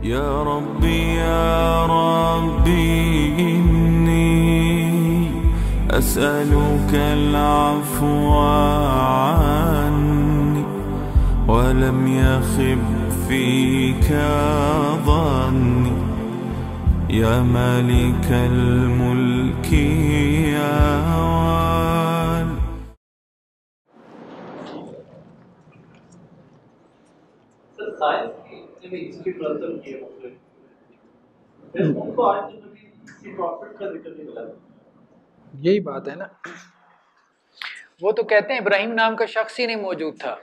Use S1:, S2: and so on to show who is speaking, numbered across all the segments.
S1: يا ربي إني أسألك العفو عني ولم يخب فيك ظني يا مالك الملك يا والي.
S2: ہسٹری پرزرو کی ہے مختلف ان کو آج تک کبھی کسی پروفٹ کا ذکر نہیں ملا.
S3: یہی بات ہے نا، وہ تو کہتے ہیں ابراہیم نام کا شخص ہی نہیں موجود تھا.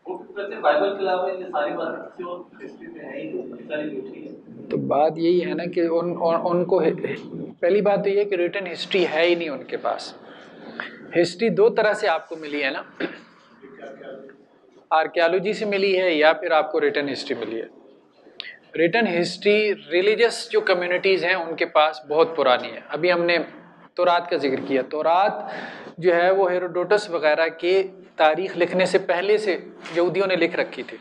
S2: وہ کہتے ہیں بائبل کے علاوہ یہ ساری باتیں کسی اور ہسٹری میں ہے ہی نہیں، ساری جھوٹی ہے.
S3: تو بات یہی ہے نا کہ ان کو پہلی بات تو یہ کہ ریٹن ہسٹری ہے ہی نہیں ان کے پاس. ہسٹری دو طرح سے آپ کو ملی ہے نا، آرکیالوجی سے ملی ہے یا پھر آپ کو ریٹن ہسٹری ملی ہے. ریٹن ہسٹری ریلیجس جو کمیونٹیز ہیں ان کے پاس بہت پرانی ہے. ابھی ہم نے تورات کا ذکر کیا. تورات جو ہے وہ ہیروڈوٹس وغیرہ کے تاریخ لکھنے سے پہلے سے یہودیوں نے لکھ رکھی تھی.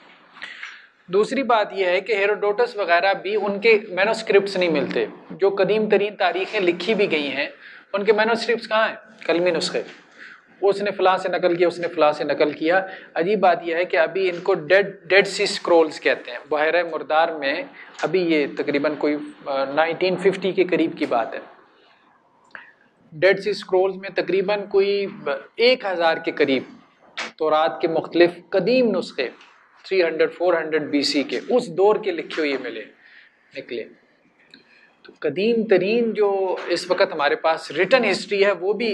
S3: دوسری بات یہ ہے کہ ہیروڈوٹس وغیرہ بھی ان کے مینوسکرپٹس نہیں ملتے. جو قدیم ترین تاریخیں لکھی بھی گئی ہیں ان کے مینوسکرپٹس کہاں ہیں؟ قلمی نسخے. اس نے فلاں سے نقل کیا، اس نے فلاں سے نقل کیا. عجیب بات یہ ہے کہ ابھی ان کو ڈیڈ سی اسکرولز کہتے ہیں. بحیرہ مردار میں ابھی یہ تقریباً کوئی 1950 کے قریب کی بات ہے. ڈیڈ سی اسکرولز میں تقریباً کوئی 1000 کے قریب تورات کے مختلف قدیم نسخے 300-400 BC کے اس دور کے لکھے ہوئے نکلے. تو قدیم ترین جو اس وقت ہمارے پاس ریٹن ہسٹری ہے وہ بھی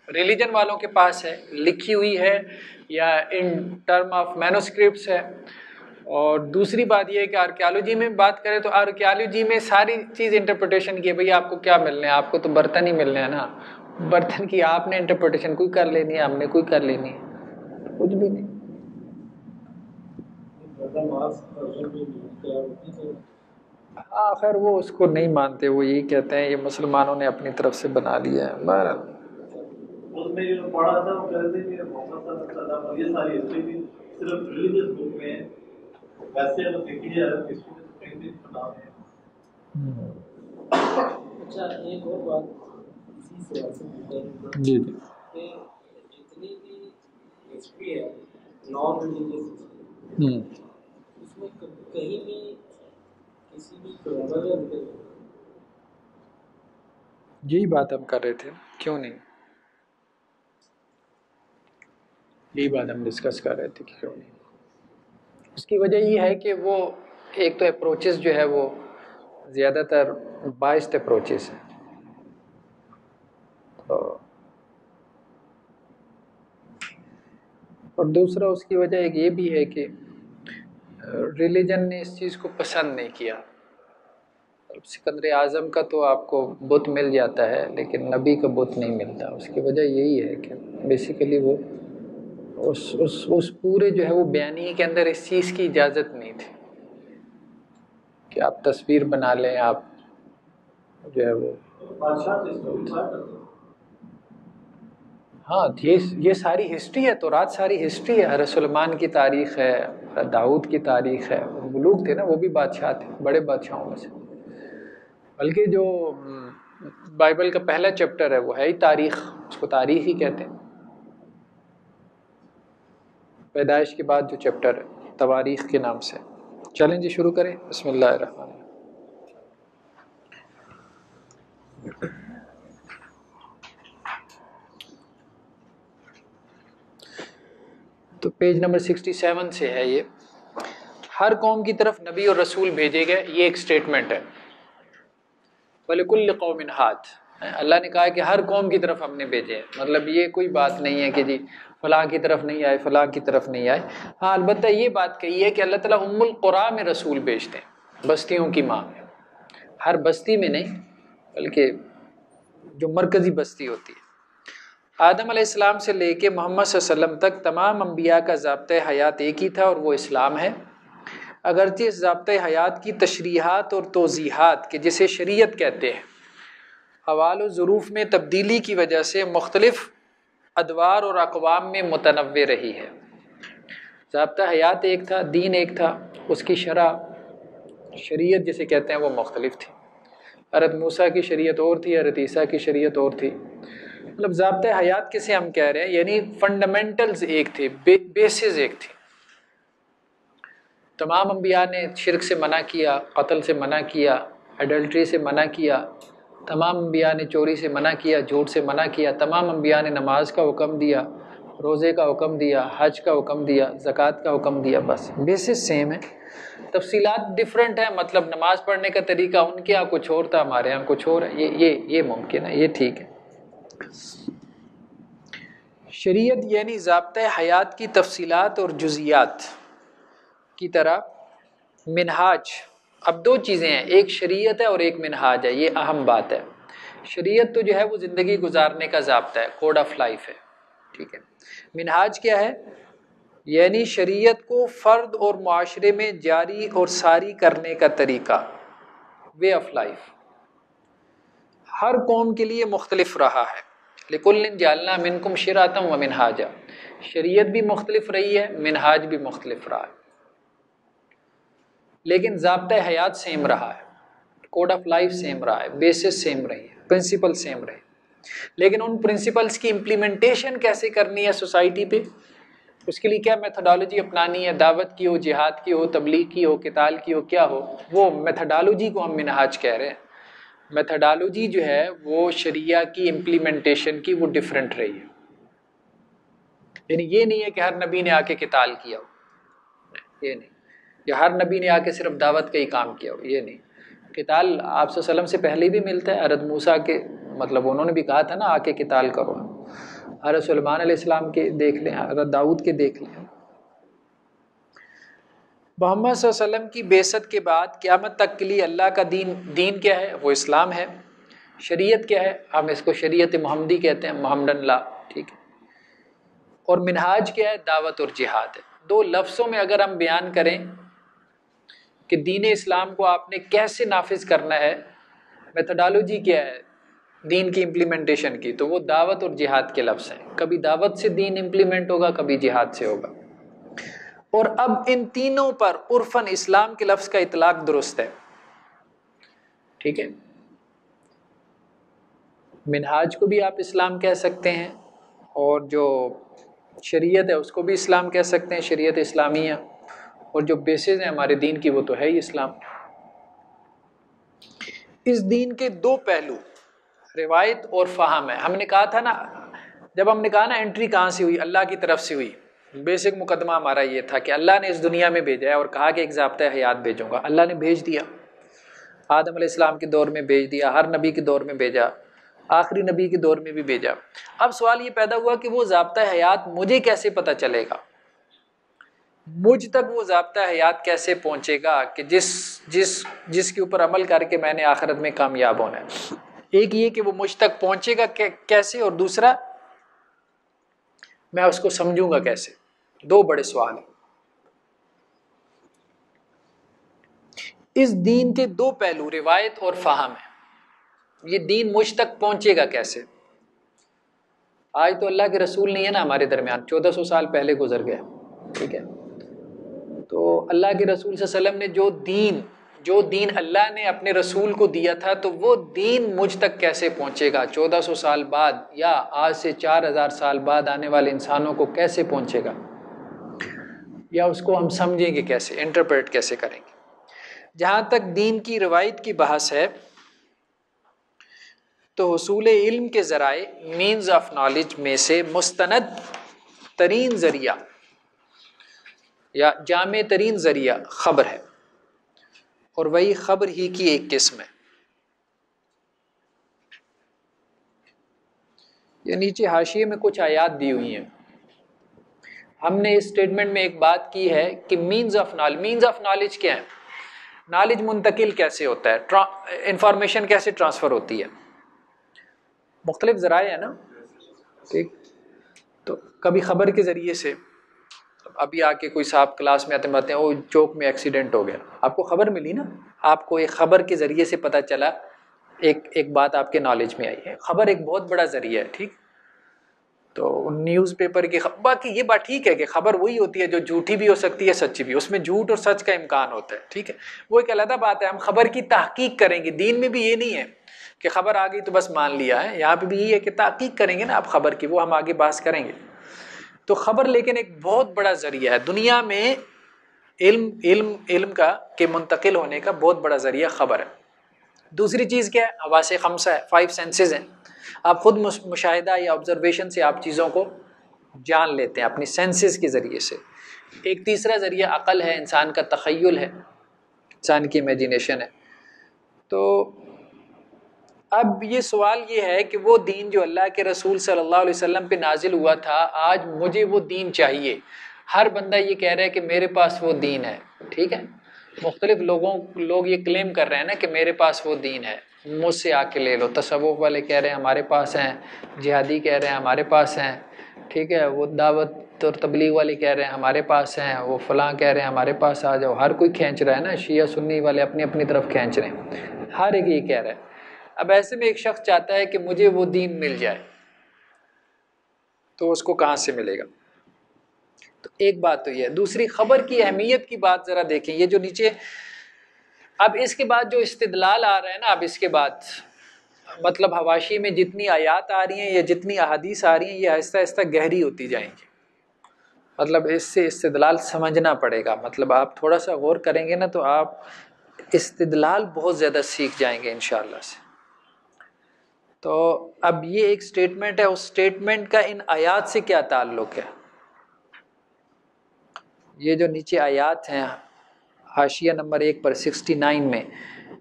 S3: ریلیجن والوں کے پاس ہے، لکھی ہوئی ہے یا ان ٹرم آف مینوسکرپٹس ہے. اور دوسری بات یہ ہے کہ آرکیالوجی میں بات کریں تو آرکیالوجی میں ساری چیز انٹرپریٹیشن کی ہے. بھئی آپ کو کیا ملنا ہے؟ آپ کو تو برتن ہی ملنے ہیں نا. برتن کی آپ نے انٹرپریٹیشن کوئی کر لینی ہے، ہم نے کوئی کر لینی ہے، کچھ بھی نہیں. آخر وہ اس کو نہیں مانتے، وہ یہی کہتے ہیں یہ مسلمانوں نے اپنی طرف سے بنا لیا ہے. بہرحال
S2: اس میں جو پڑھا تھا وہ کہتے تھے کہ محمد صلی اللہ علیہ وسلم اور یہ ساری ہسٹری بھی صرف ریلیجس بک میں ہے. ویسے اگر دیکھی جائے تو ہسٹری میں کہیں بھی بنا ہے. اچھا ایک اور بات اسی سوال سے
S3: جی
S2: کہ جتنی بھی ہسٹری ہے نان ریلیجیس اس میں کہیں بھی کسی بھی پیغمبر کا ذکر نہیں.
S3: یہی بات ہم کر رہے تھے، کیوں نہیں؟ یہی بات ہم ڈسکس کر رہے تھے کہ کیوں نہیں. اس کی وجہ یہ ہے کہ وہ ایک تو اپروچز جو ہے وہ زیادہ تر بائسڈ اپروچز ہیں. اور دوسرا اس کی وجہ ایک یہ بھی ہے کہ ریلیجن نے اس چیز کو پسند نہیں کیا. سکندر اعظم کا تو آپ کو بت مل جاتا ہے لیکن نبی کا بت نہیں ملتا. اس کی وجہ یہی ہے کہ بیسیکلی وہ اس پورے جو ہے وہ بیانیے کے اندر اس چیز کی اجازت نہیں تھی کہ آپ تصویر بنا لیں، آپ جو ہے وہ ہاں یہ ساری ہسٹری ہے. تو رات ساری ہسٹری ہے. حضرت سلیمان کی تاریخ ہے، داؤد کی تاریخ ہے. ملوک تھے نا، وہ بھی بادشاہ تھے، بڑے بادشاہوں میں سے. بلکہ جو بائبل کا پہلا چیپٹر ہے وہ ہے ہی تاریخ، اس کو تاریخ ہی کہتے ہیں. پیدائش کے بعد جو چیپٹر ہے تواریخ کے نام سے. چلیں جی شروع کریں. بسم اللہ الرحمن الرحیم. تو پیج نمبر 67 سے ہے یہ. ہر قوم کی طرف نبی اور رسول بھیجے گئے، یہ ایک سٹیٹمنٹ ہے. وَلِكُلِّ قَوْمٍ هَادٍ، اللہ نے کہا کہ ہر قوم کی طرف ہم نے بھیجے ہیں. مطلب یہ کوئی بات نہیں ہے کہ جی فلاں کی طرف نہیں آئے، فلاں کی طرف نہیں آئے. ہاں البتہ یہ بات کہی ہے کہ اللہ تعالیٰ ام القریٰ میں رسول بھیجتے ہیں، بستیوں کی ماں میں. ہر بستی میں نہیں بلکہ جو مرکزی بستی ہوتی ہے. آدم علیہ السلام سے لے کے محمد صلی اللہ علیہ وسلم تک تمام انبیاء کا ضابطۂ حیات ایک ہی تھا اور وہ اسلام ہے. اگرچہ اس ضابطۂ حیات کی تشریحات اور توضیحات کہ جسے شریعت کہتے ہیں حوال و ظروف میں تبدیلی کی وجہ سے مختلف ادوار اور اقوام میں متنوع رہی ہے. ضابطہ حیات ایک تھا، دین ایک تھا، اس کی شرح شریعت جسے کہتے ہیں وہ مختلف تھی. حضرت موسیٰ کی شریعت اور تھی، حضرت عیسیٰ کی شریعت اور تھی. مطلب ضابطۂ حیات کسے ہم کہہ رہے ہیں، یعنی فنڈامنٹلز ایک تھے، بیسز ایک تھی. تمام انبیاء نے شرک سے منع کیا، قتل سے منع کیا، ایڈلٹری سے منع کیا. تمام انبیاء نے چوری سے منع کیا، جھوٹ سے منع کیا. تمام انبیاء نے نماز کا حکم دیا، روزے کا حکم دیا، حج کا حکم دیا، زکوٰۃ کا حکم دیا. بس بیسس سیم ہے، تفصیلات ڈیفرنٹ ہیں. مطلب نماز پڑھنے کا طریقہ ان کے یہاں کچھ اور تھا، ہمارے یہاں کچھ اور ہے. یہ ممکن ہے، یہ ٹھیک ہے. شریعت یعنی ضابطۂ حیات کی تفصیلات اور جزیات کی طرح. منہاج، اب دو چیزیں ہیں، ایک شریعت ہے اور ایک منہاج ہے. یہ اہم بات ہے. شریعت تو جو ہے وہ زندگی گزارنے کا ضابطہ ہے، کوڈ آف لائف ہے، ٹھیک ہے. منہاج کیا ہے؟ یعنی شریعت کو فرد اور معاشرے میں جاری اور ساری کرنے کا طریقہ، وے آف لائف. ہر قوم کے لیے مختلف رہا ہے. لِكُلٍّ جَعَلْنَا مِنْكُمْ شِرْعَةً وَمِنْهَاجًا. شریعت بھی مختلف رہی ہے، منہاج بھی مختلف رہا ہے، لیکن ضابطۂ حیات سیم رہا ہے، کوڈ آف لائف سیم رہا ہے، بیسس سیم رہی ہے، پرنسپل سیم رہے. لیکن ان پرنسپلز کی امپلیمنٹیشن کیسے کرنی ہے سوسائٹی پہ، اس کے لیے کیا میتھڈالوجی اپنانی ہے، دعوت کی ہو، جہاد کی ہو، تبلیغ کی ہو، قتال کی ہو، کیا ہو، وہ میتھڈالوجی کو ہم منہاج کہہ رہے ہیں. میتھڈالوجی جو ہے وہ شریعہ کی امپلیمنٹیشن کی وہ ڈیفرنٹ رہی ہے. یعنی یہ نہیں ہے کہ ہر نبی نے آ کے قتال کیا ہو، یہ نہیں، یا ہر نبی نے آ کے صرف دعوت کا ہی کام کیا ہو، یہ نہیں. قتال آپ صلی اللہ علیہ وسلم سے پہلے بھی ملتا ہے. حضرت موسیٰ کے مطلب انہوں نے بھی کہا تھا نا آ کے قتال کرو. حضرت سلیمان علیہ السلام کے دیکھ لیں، حضرت داؤد کے دیکھ لیں. محمد صلی اللہ علیہ وسلم کی بعثت کے بعد قیامت تک کے لیے اللہ کا دین کیا ہے؟ وہ اسلام ہے. شریعت کیا ہے؟ ہم اس کو شریعت محمدی کہتے ہیں، محمدن لا، ٹھیک ہے. اور منہاج کیا ہے؟ دعوت اور جہاد ہے. دو لفظوں میں اگر ہم بیان کریں کہ دین اسلام کو آپ نے کیسے نافذ کرنا ہے، میتھڈالوجی کیا ہے دین کی امپلیمنٹیشن کی، تو وہ دعوت اور جہاد کے لفظ ہیں. کبھی دعوت سے دین امپلیمنٹ ہوگا، کبھی جہاد سے ہوگا. اور اب ان تینوں پر عرفاً اسلام کے لفظ کا اطلاق درست ہے، ٹھیک ہے. منہاج کو بھی آپ اسلام کہہ سکتے ہیں، اور جو شریعت ہے اس کو بھی اسلام کہہ سکتے ہیں، شریعت اسلامیہ. اور جو بیسز ہیں ہمارے دین کی وہ تو ہے ہی اسلام. اس دین کے دو پہلو روایت اور فہم ہے. ہم نے کہا تھا نا، جب ہم نے کہا نا انٹری کہاں سے ہوئی، اللہ کی طرف سے ہوئی. بیسک مقدمہ ہمارا یہ تھا کہ اللہ نے اس دنیا میں بھیجا ہے اور کہا کہ ایک ضابطۂ حیات بھیجوں گا. اللہ نے بھیج دیا، آدم علیہ السلام کے دور میں بھیج دیا، ہر نبی کے دور میں بھیجا، آخری نبی کے دور میں بھی بھیجا. اب سوال یہ پیدا ہوا کہ وہ ضابطۂ حیات مجھے کیسے پتہ چلے گا، مجھ تک وہ ضابطۂ حیات کیسے پہنچے گا کہ جس کے اوپر عمل کر کے میں نے آخرت میں کامیاب ہونا ہے. ایک یہ کہ وہ مجھ تک پہنچے گا کیسے، اور دوسرا میں اس کو سمجھوں گا کیسے. دو بڑے سوال ہیں. اس دین کے دو پہلو روایت اور فہم ہے. یہ دین مجھ تک پہنچے گا کیسے؟ آج تو اللہ کے رسول نہیں ہے نا ہمارے درمیان، 1400 سال پہلے گزر گئے، ٹھیک ہے. تو اللہ کے رسول صلی اللہ علیہ وسلم نے جو دین اللہ نے اپنے رسول کو دیا تھا، تو وہ دین مجھ تک کیسے پہنچے گا 1400 سال بعد، یا آج سے 4000 سال بعد آنے والے انسانوں کو کیسے پہنچے گا، یا اس کو ہم سمجھیں گے کیسے، انٹرپریٹ کیسے کریں گے. جہاں تک دین کی روایت کی بحث ہے تو حصول علم کے ذرائع مینز آف نالج میں سے مستند ترین ذریعہ یا جامع ترین ذریعہ خبر ہے، اور وہی خبر ہی کی ایک قسم ہے. یہ نیچے حاشیے میں کچھ آیات دی ہوئی ہیں. ہم نے اس اسٹیٹمنٹ میں ایک بات کی ہے کہ مینز آف نالج کیا ہے، نالج منتقل کیسے ہوتا ہے، انفارمیشن کیسے ٹرانسفر ہوتی ہے. مختلف ذرائع ہیں نا، ٹھیک. تو کبھی خبر کے ذریعے سے، ابھی آ کے کوئی صاحب کلاس میں آتے ہیں وہ چوک میں ایکسیڈنٹ ہو گیا، آپ کو خبر ملی نا، آپ کو ایک خبر کے ذریعے سے پتہ چلا، ایک بات آپ کے نالج میں آئی ہے. خبر ایک بہت بڑا ذریعہ ہے، ٹھیک. تو نیوز پیپر کی باقی یہ بات ٹھیک ہے کہ خبر وہی ہوتی ہے جو جھوٹی بھی ہو سکتی ہے سچی بھی، اس میں جھوٹ اور سچ کا امکان ہوتا ہے، ٹھیک ہے، وہ ایک علیحدہ بات ہے. ہم خبر کی تحقیق کریں گے. دین میں بھی یہ نہیں ہے کہ خبر آ گئی تو بس مان لیا ہے، یہاں پہ بھی یہ ہے کہ تحقیق کریں گے نا آپ خبر کی، وہ ہم آگے بحث کریں گے. تو خبر لیکن ایک بہت بڑا ذریعہ ہے دنیا میں علم کا کہ منتقل ہونے کا بہت بڑا ذریعہ خبر ہے. دوسری چیز کیا ہے؟ حواس خمسہ ہے، 5 سینسز ہیں. آپ خود مشاہدہ یا آبزرویشن سے آپ چیزوں کو جان لیتے ہیں اپنی سینسز کے ذریعے سے. ایک تیسرا ذریعہ عقل ہے، انسان کا تخیل ہے، انسان کی امیجنیشن ہے. تو اب یہ سوال یہ ہے کہ وہ دین جو اللہ کے رسول صلی اللہ علیہ وسلم پہ نازل ہوا تھا، آج مجھے وہ دین چاہیے. ہر بندہ یہ کہہ رہا ہے کہ میرے پاس وہ دین ہے، ٹھیک ہے. مختلف لوگ یہ کلیم کر رہے ہیں نا کہ میرے پاس وہ دین ہے، مجھ سے آ کے لے لو. تصوف والے کہہ رہے ہیں ہمارے پاس ہیں، جہادی کہہ رہے ہیں ہمارے پاس ہیں، ٹھیک ہے، وہ دعوت اور تبلیغ والے کہہ رہے ہیں ہمارے پاس ہیں، وہ فلاں کہہ رہے ہیں ہمارے پاس آ جاؤ. ہر کوئی کھینچ رہا ہے نا، شیعہ سنی والے اپنی اپنی طرف کھینچ رہے ہیں، ہر ایک یہ کہہ رہا ہے. اب ایسے میں ایک شخص چاہتا ہے کہ مجھے وہ دین مل جائے، تو اس کو کہاں سے ملے گا؟ تو ایک بات تو یہ ہے. دوسری خبر کی اہمیت کی بات ذرا دیکھیں. یہ جو نیچے اب اس کے بعد جو استدلال آ رہا ہے نا، اب اس کے بعد مطلب حواشی میں جتنی آیات آ رہی ہیں یا جتنی احادیث آ رہی ہیں یہ آہستہ آہستہ گہری ہوتی جائیں گی. مطلب اس سے استدلال سمجھنا پڑے گا. مطلب آپ تھوڑا سا غور کریں گے نا تو آپ استدلال بہت زیادہ سیکھ جائیں گے انشاءاللہ سے. تو اب یہ ایک سٹیٹمنٹ ہے، اس سٹیٹمنٹ کا ان آیات سے کیا تعلق ہے؟ یہ جو نیچے آیات ہیں حاشیہ نمبر 1 پر 69 میں،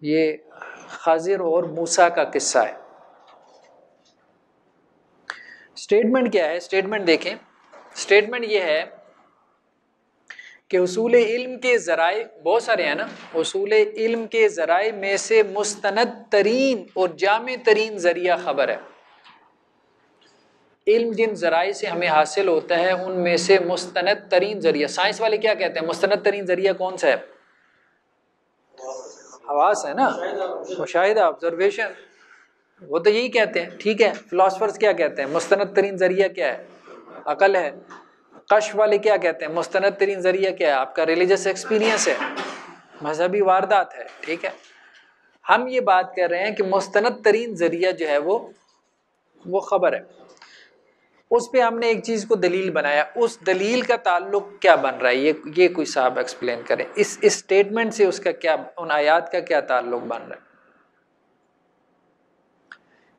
S3: یہ خضر اور موسیٰ کا قصہ ہے. سٹیٹمنٹ کیا ہے؟ سٹیٹمنٹ دیکھیں. سٹیٹمنٹ یہ ہے کہ حصول علم کے ذرائع بہت سارے ہیں نا، حصول علم کے ذرائع میں سے مستند ترین اور جامع ترین ذریعہ خبر ہے. علم جن ذرائع سے ہمیں حاصل ہوتا ہے ان میں سے مستند ترین ذریعہ، سائنس والے کیا کہتے ہیں؟ مستند ترین ذریعہ کون سا ہے؟ حواس ہے نا، مشاہدہ، آبزرویشن، وہ تو یہی کہتے ہیں، ٹھیک ہے. فلاسفرز کیا کہتے ہیں؟ مستند ترین ذریعہ کیا ہے؟ عقل ہے. کشف والے کیا کہتے ہیں؟ مستند ترین ذریعہ کیا ہے؟ آپ کا ریلیجس ایکسپیرینس ہے، مذہبی واردات ہے، ٹھیک ہے. ہم یہ بات کر رہے ہیں کہ مستند ترین ذریعہ جو ہے وہ خبر ہے. اس پہ ہم نے ایک چیز کو دلیل بنایا، اس دلیل کا تعلق کیا بن رہا ہے؟ یہ کوئی صاحب ایکسپلین کریں. اس اسٹیٹمنٹ سے اس کا کیا، ان آیات کا کیا تعلق بن رہا ہے؟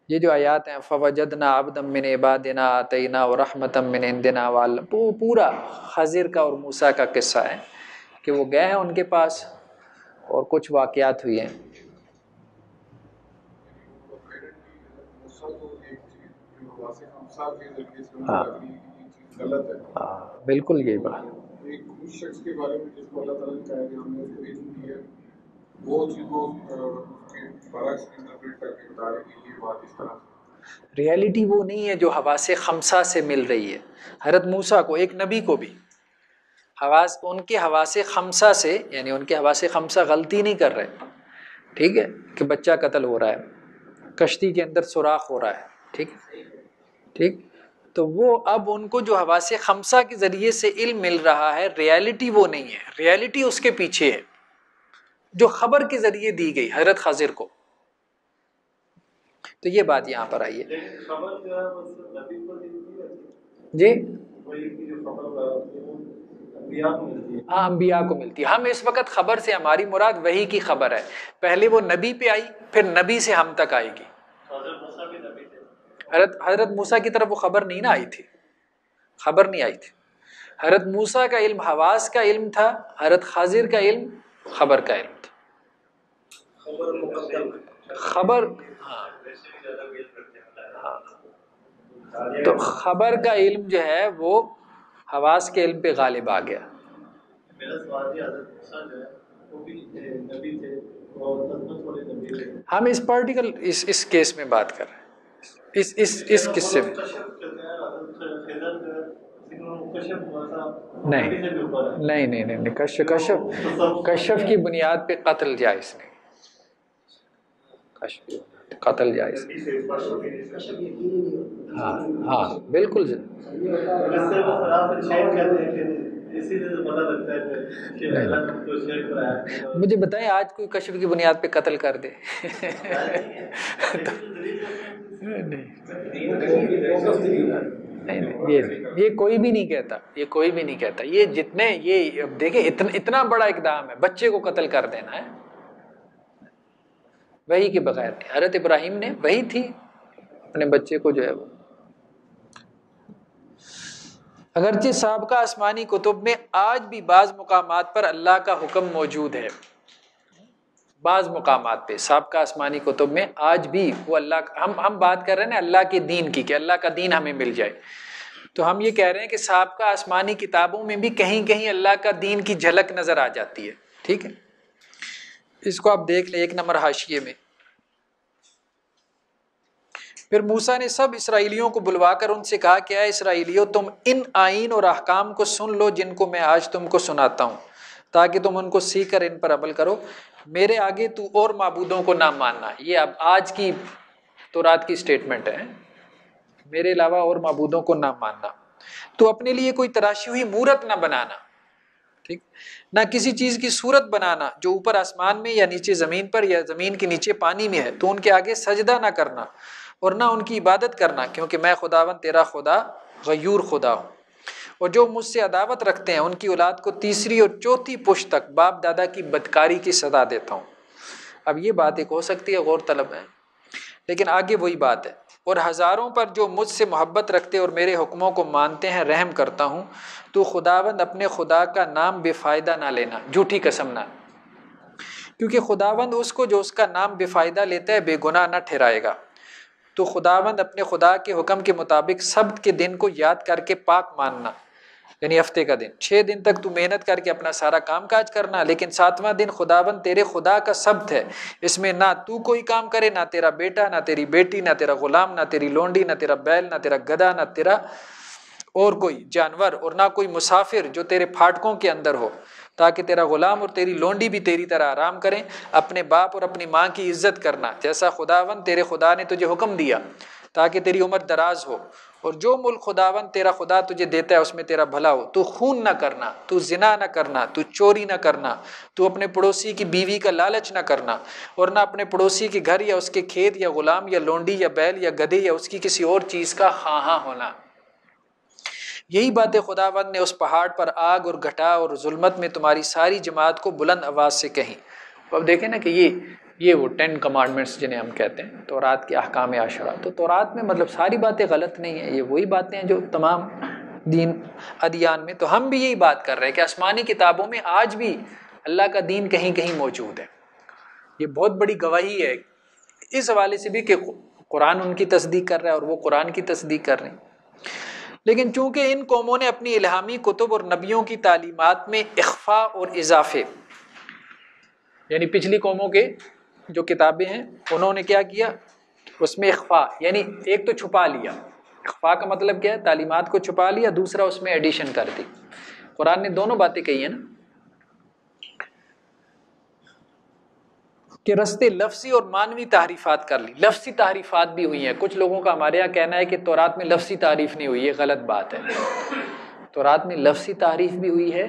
S3: یہ جو آیات ہیں فوجدنا عبدا من عبادنا آتیناہ رحمتا من عندنا پورا خضر کا اور موسیٰ کا قصہ ہے کہ وہ گئے ہیں ان کے پاس اور کچھ واقعات ہوئی ہیں. ہاں بالکل یہی بات.
S4: ایک شخص کے بارے میں جس کو اللہ تعالیٰ نے کہا کہ ہم نے اس کو علم دیا ہے، وہ چیز کو برعکس انٹرپریٹ کر کے بتا رہے ہیں کہ یہ بات اس طرح سے.
S3: ریالٹی وہ نہیں ہے جو حواس خمسہ سے مل رہی ہے. حضرت موسیٰ کو، ایک نبی کو بھی ان کے حواس خمسہ سے، یعنی ان کے حواس خمسہ غلطی نہیں کر رہے، ٹھیک ہے، کہ بچہ قتل ہو رہا ہے، کشتی کے اندر سوراخ ہو رہا ہے، ٹھیک ٹھیک. تو وہ اب ان کو جو حواس خمسہ کے ذریعے سے علم مل رہا ہے، ریالٹی وہ نہیں ہے، ریالٹی اس کے پیچھے ہے جو خبر کے ذریعے دی گئی حضرت خضر کو. تو یہ بات یہاں پر آئی ہے جی. ہاں انبیاء کو ملتی ہے. ہم اس وقت خبر سے ہماری مراد وحی کی خبر ہے. پہلے وہ نبی پہ آئی، پھر نبی سے ہم تک آئے گی. حضرت موسیٰ کی طرف وہ خبر نہیں نہ آئی تھی، خبر نہیں آئی تھی. حضرت موسیٰ کا علم حواس کا علم تھا، حضرت خضر کا علم خبر کا علم تھا. خبر تو خبر کا علم جو ہے وہ حواس کے علم پہ غالب آ گیا. ہم اس پارٹیکل اس کیس میں بات کر رہے ہیں، اس قصے میں نہیں کشف کی بنیاد پہ قتل جائز نہیں. قتل جائز. ہاں ہاں بالکل. مجھے بتائیں آج کوئی کشف کی بنیاد پہ قتل کر دے؟ یہ کوئی بھی نہیں کہتا, یہ کوئی بھی نہیں کہتا. یہ جتنے یہ اب دیکھیں اتنا بڑا اقدام ہے, بچے کو قتل کر دینا ہے وہی کے بغیر. حضرت ابراہیم نے وہی تھی اپنے بچے کو جو ہے وہ. اگرچہ سابقہ آسمانی کتب میں آج بھی بعض مقامات پر اللہ کا حکم موجود ہے, بعض مقامات پہ سابقہ آسمانی کتب میں آج بھی وہ اللہ, ہم بات کر رہے ہیں نا اللہ کے دین کی کہ اللہ کا دین ہمیں مل جائے, تو ہم یہ کہہ رہے ہیں کہ سابقہ آسمانی کتابوں میں بھی کہیں کہیں اللہ کا دین کی جھلک نظر آ جاتی ہے. ٹھیک ہے, اس کو آپ دیکھ لیں 1 نمبر حاشیے میں. پھر موسیٰ نے سب اسرائیلیوں کو بلوا کر ان سے کہا کہ اے اسرائیلیوں, تم ان آئین اور احکام کو سن لو جن کو میں آج تم کو سناتا ہوں, تاکہ تم ان کو سیکھ کر ان پر عمل کرو. میرے آگے تو اور معبودوں کو نہ ماننا. یہ اب آج کی تورات کی سٹیٹمنٹ ہے, میرے علاوہ اور معبودوں کو نہ ماننا. تو اپنے لیے کوئی تراشی ہوئی مورت نہ بنانا, ٹھیک, نہ کسی چیز کی صورت بنانا جو اوپر آسمان میں یا نیچے زمین پر یا زمین کے نیچے پانی میں ہے, تو ان کے آگے سجدہ نہ کرنا اور نہ ان کی عبادت کرنا, کیونکہ میں خداوند تیرا خدا غیور خدا ہوں. اور جو مجھ سے عداوت رکھتے ہیں ان کی اولاد کو 3 اور 4 پشت تک باپ دادا کی بدکاری کی سزا دیتا ہوں. اب یہ بات ایک ہو سکتی ہے غور طلب ہے, لیکن آگے وہی بات ہے. اور ہزاروں پر جو مجھ سے محبت رکھتے اور میرے حکموں کو مانتے ہیں رحم کرتا ہوں. تو خداوند اپنے خدا کا نام بے فائدہ نہ لینا, جھوٹی قسم نہ, کیونکہ خداوند اس کو جو اس کا نام بے فائدہ لیتا ہے بے گناہ نہ ٹھہرائے گا. تو خداوند اپنے خدا کے حکم کے مطابق سبت کے دن کو یاد کر کے پاک ماننا, یعنی ہفتے کا دن. 6 دن تک تو محنت کر کے اپنا سارا کام کاج کرنا, لیکن 7واں دن خداوند تیرے خدا کا سبت ہے. اس میں نہ تو کوئی کام کرے, نہ تیرا بیٹا, نہ تیری بیٹی, نہ تیرا غلام, نہ تیری لونڈی, نہ تیرا بیل, نہ تیرا گدھا, نہ تیرا اور کوئی جانور, اور نہ کوئی مسافر جو تیرے پھاٹکوں کے اندر ہو, تاکہ تیرا غلام اور تیری لونڈی بھی تیری طرح آرام کریں. اپنے باپ اور اپنی ماں کی عزت کرنا جیسا خداوند تیرے خدا نے تجھے حکم دیا, تاکہ تیری عمر دراز ہو. اور جو ملک خداوند تیرا خدا تجھے دیتا ہے اس میں تیرا بھلا ہو. تو خون نہ کرنا, تو زنا نہ کرنا, تو چوری نہ کرنا, تو اپنے پڑوسی کی بیوی کا لالچ نہ کرنا, اور نہ اپنے پڑوسی کے گھر یا اس کے کھیت یا غلام یا لونڈی یا بیل یا گدھے یا اس کی کسی اور چیز کا خواہاں ہونا. یہی باتیں خداوند نے اس پہاڑ پر آگ اور گھٹا اور ظلمت میں تمہاری ساری جماعت کو بلند آواز سے کہیں. اب دیکھیں نا کہ یہ وہ 10 کمانڈمنٹس جنہیں ہم کہتے ہیں, تورات کے احکام عشرہ. تو تورات میں مطلب ساری باتیں غلط نہیں ہیں, یہ وہی باتیں ہیں جو تمام دین ادیان میں. تو ہم بھی یہی بات کر رہے ہیں کہ آسمانی کتابوں میں آج بھی اللہ کا دین کہیں کہیں موجود ہے. یہ بہت بڑی گواہی ہے اس حوالے سے بھی کہ قرآن ان کی تصدیق کر رہا ہے اور وہ قرآن کی تصدیق کر رہے ہیں. لیکن چونکہ ان قوموں نے اپنی الہامی کتب اور نبیوں کی تعلیمات میں اخفاء اور اضافے, یعنی پچھلی قوموں کے جو کتابیں ہیں انہوں نے کیا کیا, اس میں اخفاء, یعنی ایک تو چھپا لیا. اخفاء کا مطلب کیا ہے, تعلیمات کو چھپا لیا, دوسرا اس میں ایڈیشن کر دی. قرآن نے دونوں باتیں کہی ہیں نا, کہ رستے لفظی اور مانوی تحریفات کر لی. لفظی تحریفات بھی ہوئی ہیں. کچھ لوگوں کا ہمارے یہاں کہنا ہے کہ تورات میں لفظی تعریف نہیں ہوئی, یہ غلط بات ہے. تورات میں لفظی تعریف بھی ہوئی ہے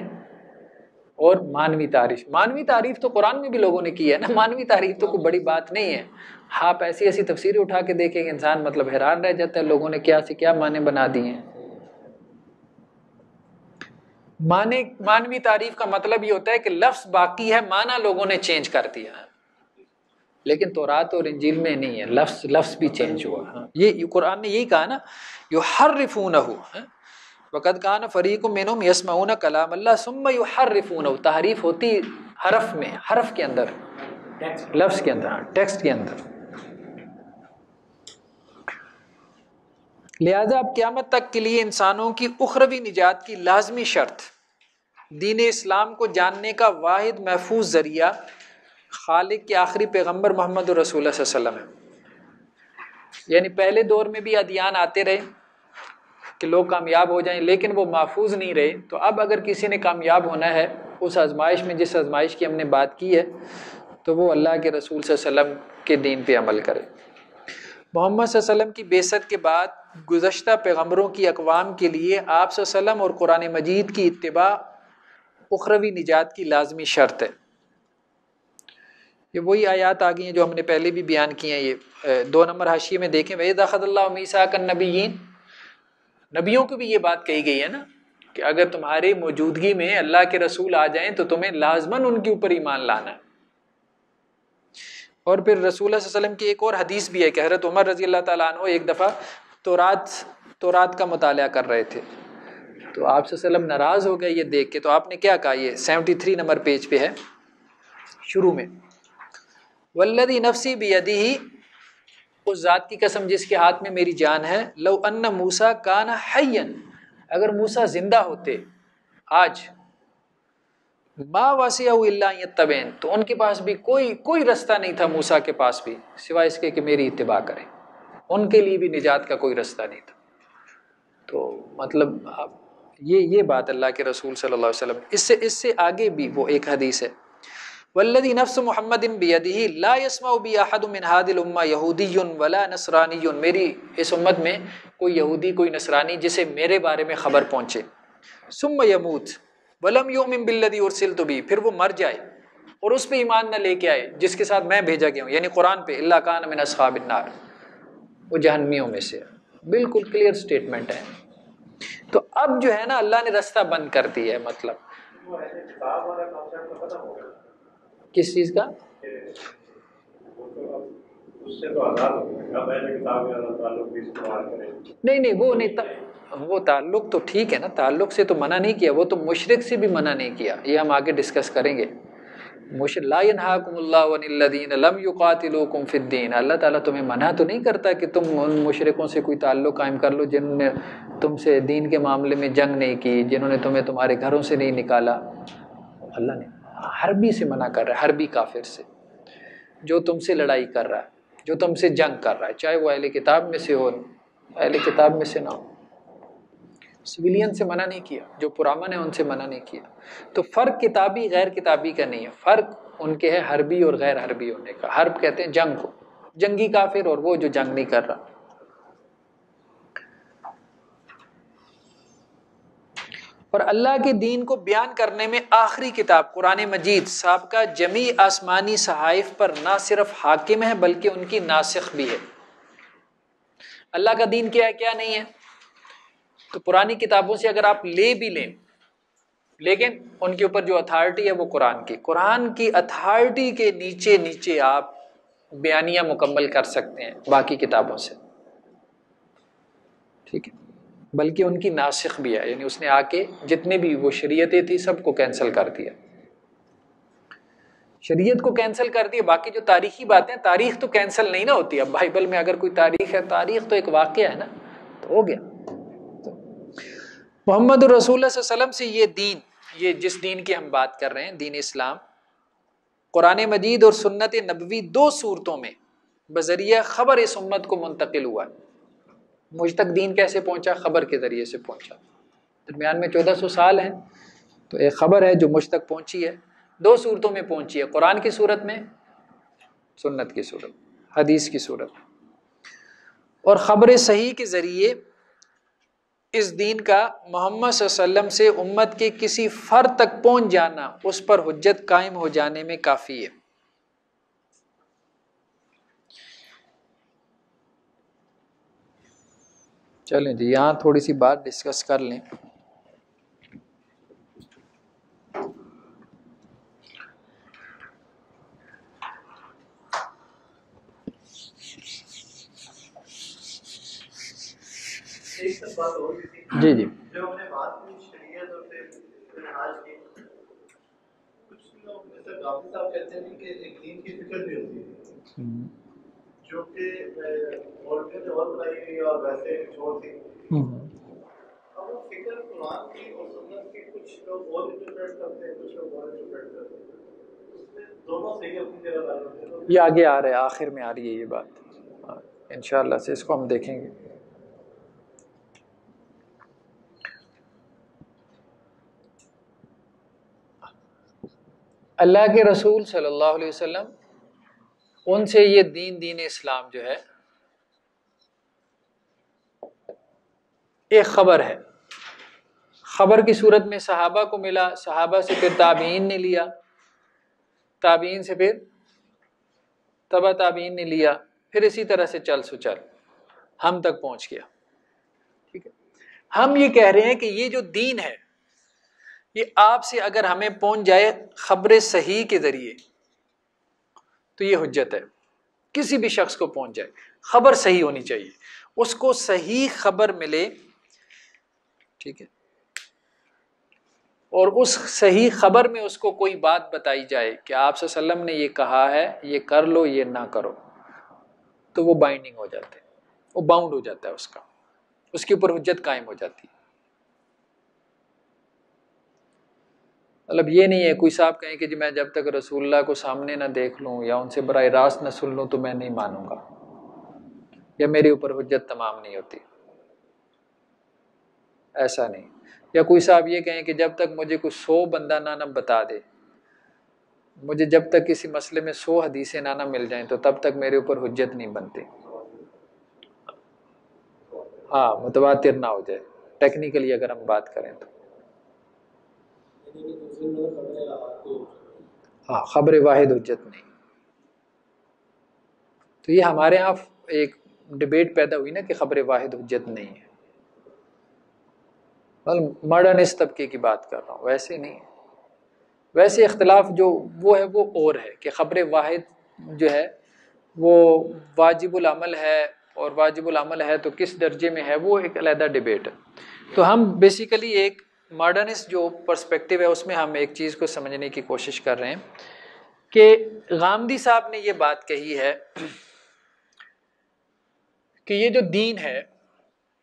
S3: اور مانوی تعریف. مانوی تعریف تو قرآن میں بھی لوگوں نے کی ہے نا, مانوی تعریف تو کوئی بڑی بات نہیں ہے. آپ ایسی ایسی تفسیریں اٹھا کے دیکھیں کہ انسان مطلب حیران رہ جاتا ہے لوگوں نے کیا سے کیا معنی بنا دیے ہیں. مانوی تعریف کا مطلب یہ ہوتا ہے کہ لفظ باقی ہے, معنی لوگوں نے چینج کر دیا. لیکن تورات اور انجیل میں نہیں ہے, لفظ بھی چینج ہوا. یہ قرآن نے یہی کہا نا, یحرفونہ وقد کان فریق منہم یسمعون کلام اللہ ثم یحرفونہ. تحریف ہوتی حرف میں, حرف کے اندر, لفظ کے اندر, ٹیکسٹ کے اندر. لہذا اب قیامت تک کے لیے انسانوں کی اخروی نجات کی لازمی شرط دین اسلام کو جاننے کا واحد محفوظ ذریعہ خالق کے آخری پیغمبر محمد رسول اللہ صلی اللہ علیہ وسلم ہے. یعنی پہلے دور میں بھی ادیان آتے رہے کہ لوگ کامیاب ہو جائیں, لیکن وہ محفوظ نہیں رہے. تو اب اگر کسی نے کامیاب ہونا ہے اس آزمائش میں, جس آزمائش کی ہم نے بات کی ہے, تو وہ اللہ کے رسول صلی اللہ علیہ وسلم کے دین پہ عمل کرے. محمد صلی اللہ علیہ وسلم کی بعثت کے بعد گزشتہ پیغمبروں کی اقوام کے لیے آپ صلی اللہ علیہ وسلم اور قرآن مجید کی اتباع اخروی نجات کی لازمی شرط ہے۔ یہ وہی آیات آ گئی ہیں جو ہم نے پہلے بھی بیان کی ہیں۔ یہ 2 نمبر حاشیے میں دیکھیں، وَإِذْ أَخَذَ اللَّهُ مِيثَاقَ النَّبِيِّينَ، نبیوں کو بھی یہ بات کہی گئی ہے نا کہ اگر تمہاری موجودگی میں اللہ کے رسول آ جائیں تو تمہیں لازماً ان کے اوپر ایمان لانا ہے۔ اور پھر رسول اللہ صلی اللہ علیہ وسلم کی ایک اور حدیث بھی ہے کہ حضرت عمر رضی اللہ تعالیٰ عنہ ایک دفعہ تورات کا مطالعہ کر رہے تھے، تو آپ صلی اللہ علیہ وسلم ناراض ہو گئے یہ دیکھ کے، تو آپ نے کیا کہا، یہ 73 نمبر پیج پہ ہے شروع میں، والذی نفسی بیدہ، اس ذات کی قسم جس کے ہاتھ میں میری جان ہے، لو ان موسیٰ کان حیا، اگر موسیٰ زندہ ہوتے آج، ما وسعہ الا ان یتبعن، تو ان کے پاس بھی کوئی رستہ نہیں تھا موسیٰ کے پاس بھی سوائے اس کے کہ میری اتباع کریں، ان کے لیے بھی نجات کا کوئی رستہ نہیں تھا۔ تو مطلب یہ بات اللہ کے رسول صلی اللہ علیہ وسلم، اس سے آگے بھی وہ ایک حدیث ہے، والذی نفس محمد بیدہ لا یسمع بی احد من هذه الامہ یہودی ولا نصرانی، میری اس امت میں کوئی یہودی کوئی نصرانی جسے میرے بارے میں خبر پہنچے، ثم یموت ولم یؤمن بالذی ارسلت بہ، پھر وہ مر جائے اور اس پہ ایمان نہ لے کے آئے جس کے ساتھ میں بھیجا گیا ہوں، یعنی قرآن پہ، الا کان من اصحاب النار، وہ جہنمیوں میں سے، بالکل کلیئر سٹیٹمنٹ ہے۔ تو اب جو ہے نا اللہ نے رستہ بند کر دیا ہے، مطلب کس چیز کا؟ نہیں وہ تعلق تو ٹھیک ہے نا، تعلق سے تو منع نہیں کیا، وہ تو مشرک سے بھی منع نہیں کیا، یہ ہم آگے ڈسکس کریں گے۔ لا ينهاكم الله عن الذين لم يقاتلوكم في الدين، اللہ تعالیٰ تمہیں منع تو نہیں کرتا کہ تم ان مشرکوں سے کوئی تعلق قائم کر لو جنہوں نے تم سے دین کے معاملے میں جنگ نہیں کی، جنہوں نے تمہیں تمہارے گھروں سے نہیں نکالا۔ اللہ نے حربی سے منع کر رہا ہے، حربی کافر سے، جو تم سے لڑائی کر رہا ہے، جو تم سے جنگ کر رہا ہے، چاہے وہ اہل کتاب میں سے ہو، اہل کتاب میں سے نہ ہو۔ سویلین سے منع نہیں کیا، جو پرامن ہے ان سے منع نہیں کیا۔ تو فرق کتابی غیر کتابی کا نہیں ہے، فرق ان کے ہے حربی اور غیر حربی ہونے کا۔ حرب کہتے ہیں جنگ کو، جنگی کافر، اور وہ جو جنگ نہیں کر رہا۔ اور اللہ کے دین کو بیان کرنے میں آخری کتاب قرآن مجید سابقہ جمیع آسمانی صحائف پر نہ صرف حاکم ہے بلکہ ان کی ناسخ بھی ہے۔ اللہ کا دین کیا ہے کیا نہیں ہے، تو پرانی کتابوں سے اگر آپ لے بھی لیں، لیکن ان کے اوپر جو اتھارٹی ہے وہ قرآن کی اتھارٹی کے نیچے آپ بیانیہ مکمل کر سکتے ہیں باقی کتابوں سے، ٹھیک ہے، بلکہ ان کی ناسخ بھی ہے، یعنی اس نے آ کے جتنے بھی وہ شریعتیں تھی سب کو کینسل کر دیا، شریعت کو کینسل کر دیا۔ باقی جو تاریخی باتیں، تاریخ تو کینسل نہیں نہ ہوتی، اب بائبل میں اگر کوئی تاریخ ہے، تاریخ تو ایک واقعہ ہے نا، تو ہو گیا۔ محمد رسول اللہ صلی اللہ علیہ وسلم سے یہ دین، یہ جس دین کی ہم بات کر رہے ہیں، دین اسلام، قرآن مجید اور سنت نبوی 2 صورتوں میں بذریعہ خبر اس امت کو منتقل ہوا ہے۔ مجھ تک دین کیسے پہنچا؟ خبر کے ذریعے سے پہنچا، درمیان میں 1400 سال ہیں، تو ایک خبر ہے جو مجھ تک پہنچی ہے، 2 صورتوں میں پہنچی ہے، قرآن کی صورت میں، سنت کی صورت، حدیث کی صورت، اور خبر صحیح کے ذریعے اس دین کا محمد صلی اللہ علیہ وسلم سے امت کے کسی فرد تک پہنچ جانا اس پر حجت قائم ہو جانے میں کافی ہے۔ چلیں جی، یہاں تھوڑی سی بات ڈسکس کر لیں۔ جی جی،
S5: جو ہم نے بات کی شریعت اور پھر منہاج کی، کچھ لوگ جیسے غافی صاحب کہتے ہیں کہ ایک دین کی فکر بھی ہوتی ہے جو کہ عورتیں نے اور بنائی ہوئی اور ویسے چھوڑ دی، اب وہ فکر قرآن کی اور سنت کی کچھ لوگ اور انٹرپریٹ کرتے ہیں، کچھ لوگ اور انٹرپریٹ کرتے ہیں، اس میں دونوں صحیح اپنی جگہ ڈالتے ہیں۔
S3: یہ آگے آ رہا ہے، آخر میں آ رہی ہے یہ بات، انشاءاللہ سے اس کو ہم دیکھیں گے۔ اللہ کے رسول صلی اللہ علیہ وسلم، ان سے یہ دین اسلام جو ہے ایک خبر ہے، خبر کی صورت میں صحابہ کو ملا، صحابہ سے پھر تابعین نے لیا، تابعین سے پھر تبع تابعین نے لیا، پھر اسی طرح سے چل سو چل ہم تک پہنچ گیا. ٹھیک ہے، ہم یہ کہہ رہے ہیں کہ یہ جو دین ہے یہ آپ سے اگر ہمیں پہنچ جائے خبر صحیح کے ذریعے تو یہ حجت ہے. کسی بھی شخص کو پہنچ جائے، خبر صحیح ہونی چاہیے، اس کو صحیح خبر ملے. ٹھیک ہے، اور اس صحیح خبر میں اس کو کوئی بات بتائی جائے کہ آپ صلی اللہ علیہ وسلم نے یہ کہا ہے، یہ کر لو یہ نہ کرو، تو وہ بائنڈنگ ہو جاتے ہیں، وہ باؤنڈ ہو جاتا ہے، اس کے اوپر حجت قائم ہو جاتی ہے. مطلب یہ نہیں ہے کوئی صاحب کہیں کہ جی میں جب تک رسول اللہ کو سامنے نہ دیکھ لوں یا ان سے براہ راست نہ سن لوں تو میں نہیں مانوں گا، یا میرے اوپر حجت تمام نہیں ہوتی. ایسا نہیں. یا کوئی صاحب یہ کہیں کہ جب تک مجھے کوئی 100 بندہ نہ بتا دے، مجھے جب تک کسی مسئلے میں 100 حدیثیں نہ مل جائیں تو تب تک میرے اوپر حجت نہیں بنتی. ہاں متواتر نہ ہو جائے ٹیکنیکلی اگر ہم بات کریں تو. ہاں خبر واحد حجت نہیں. تو یہ ہمارے ہاں ایک ڈبیٹ پیدا ہوئی نا کہ خبر واحد حجت نہیں ہے. ماڈرن اس طبقے کی بات کر رہا ہوں، ویسے نہیں ہے. ویسے اختلاف جو وہ ہے وہ اور ہے کہ خبر واحد جو ہے وہ واجب العمل ہے، اور واجب العمل ہے تو کس درجے میں ہے وہ ایک علیحدہ ڈبیٹ ہے. تو ہم بیسیکلی ایک ماڈرنسٹ جو پرسپیکٹیو ہے اس میں ہم ایک چیز کو سمجھنے کی کوشش کر رہے ہیں کہ غامدی صاحب نے یہ بات کہی ہے کہ یہ جو دین ہے،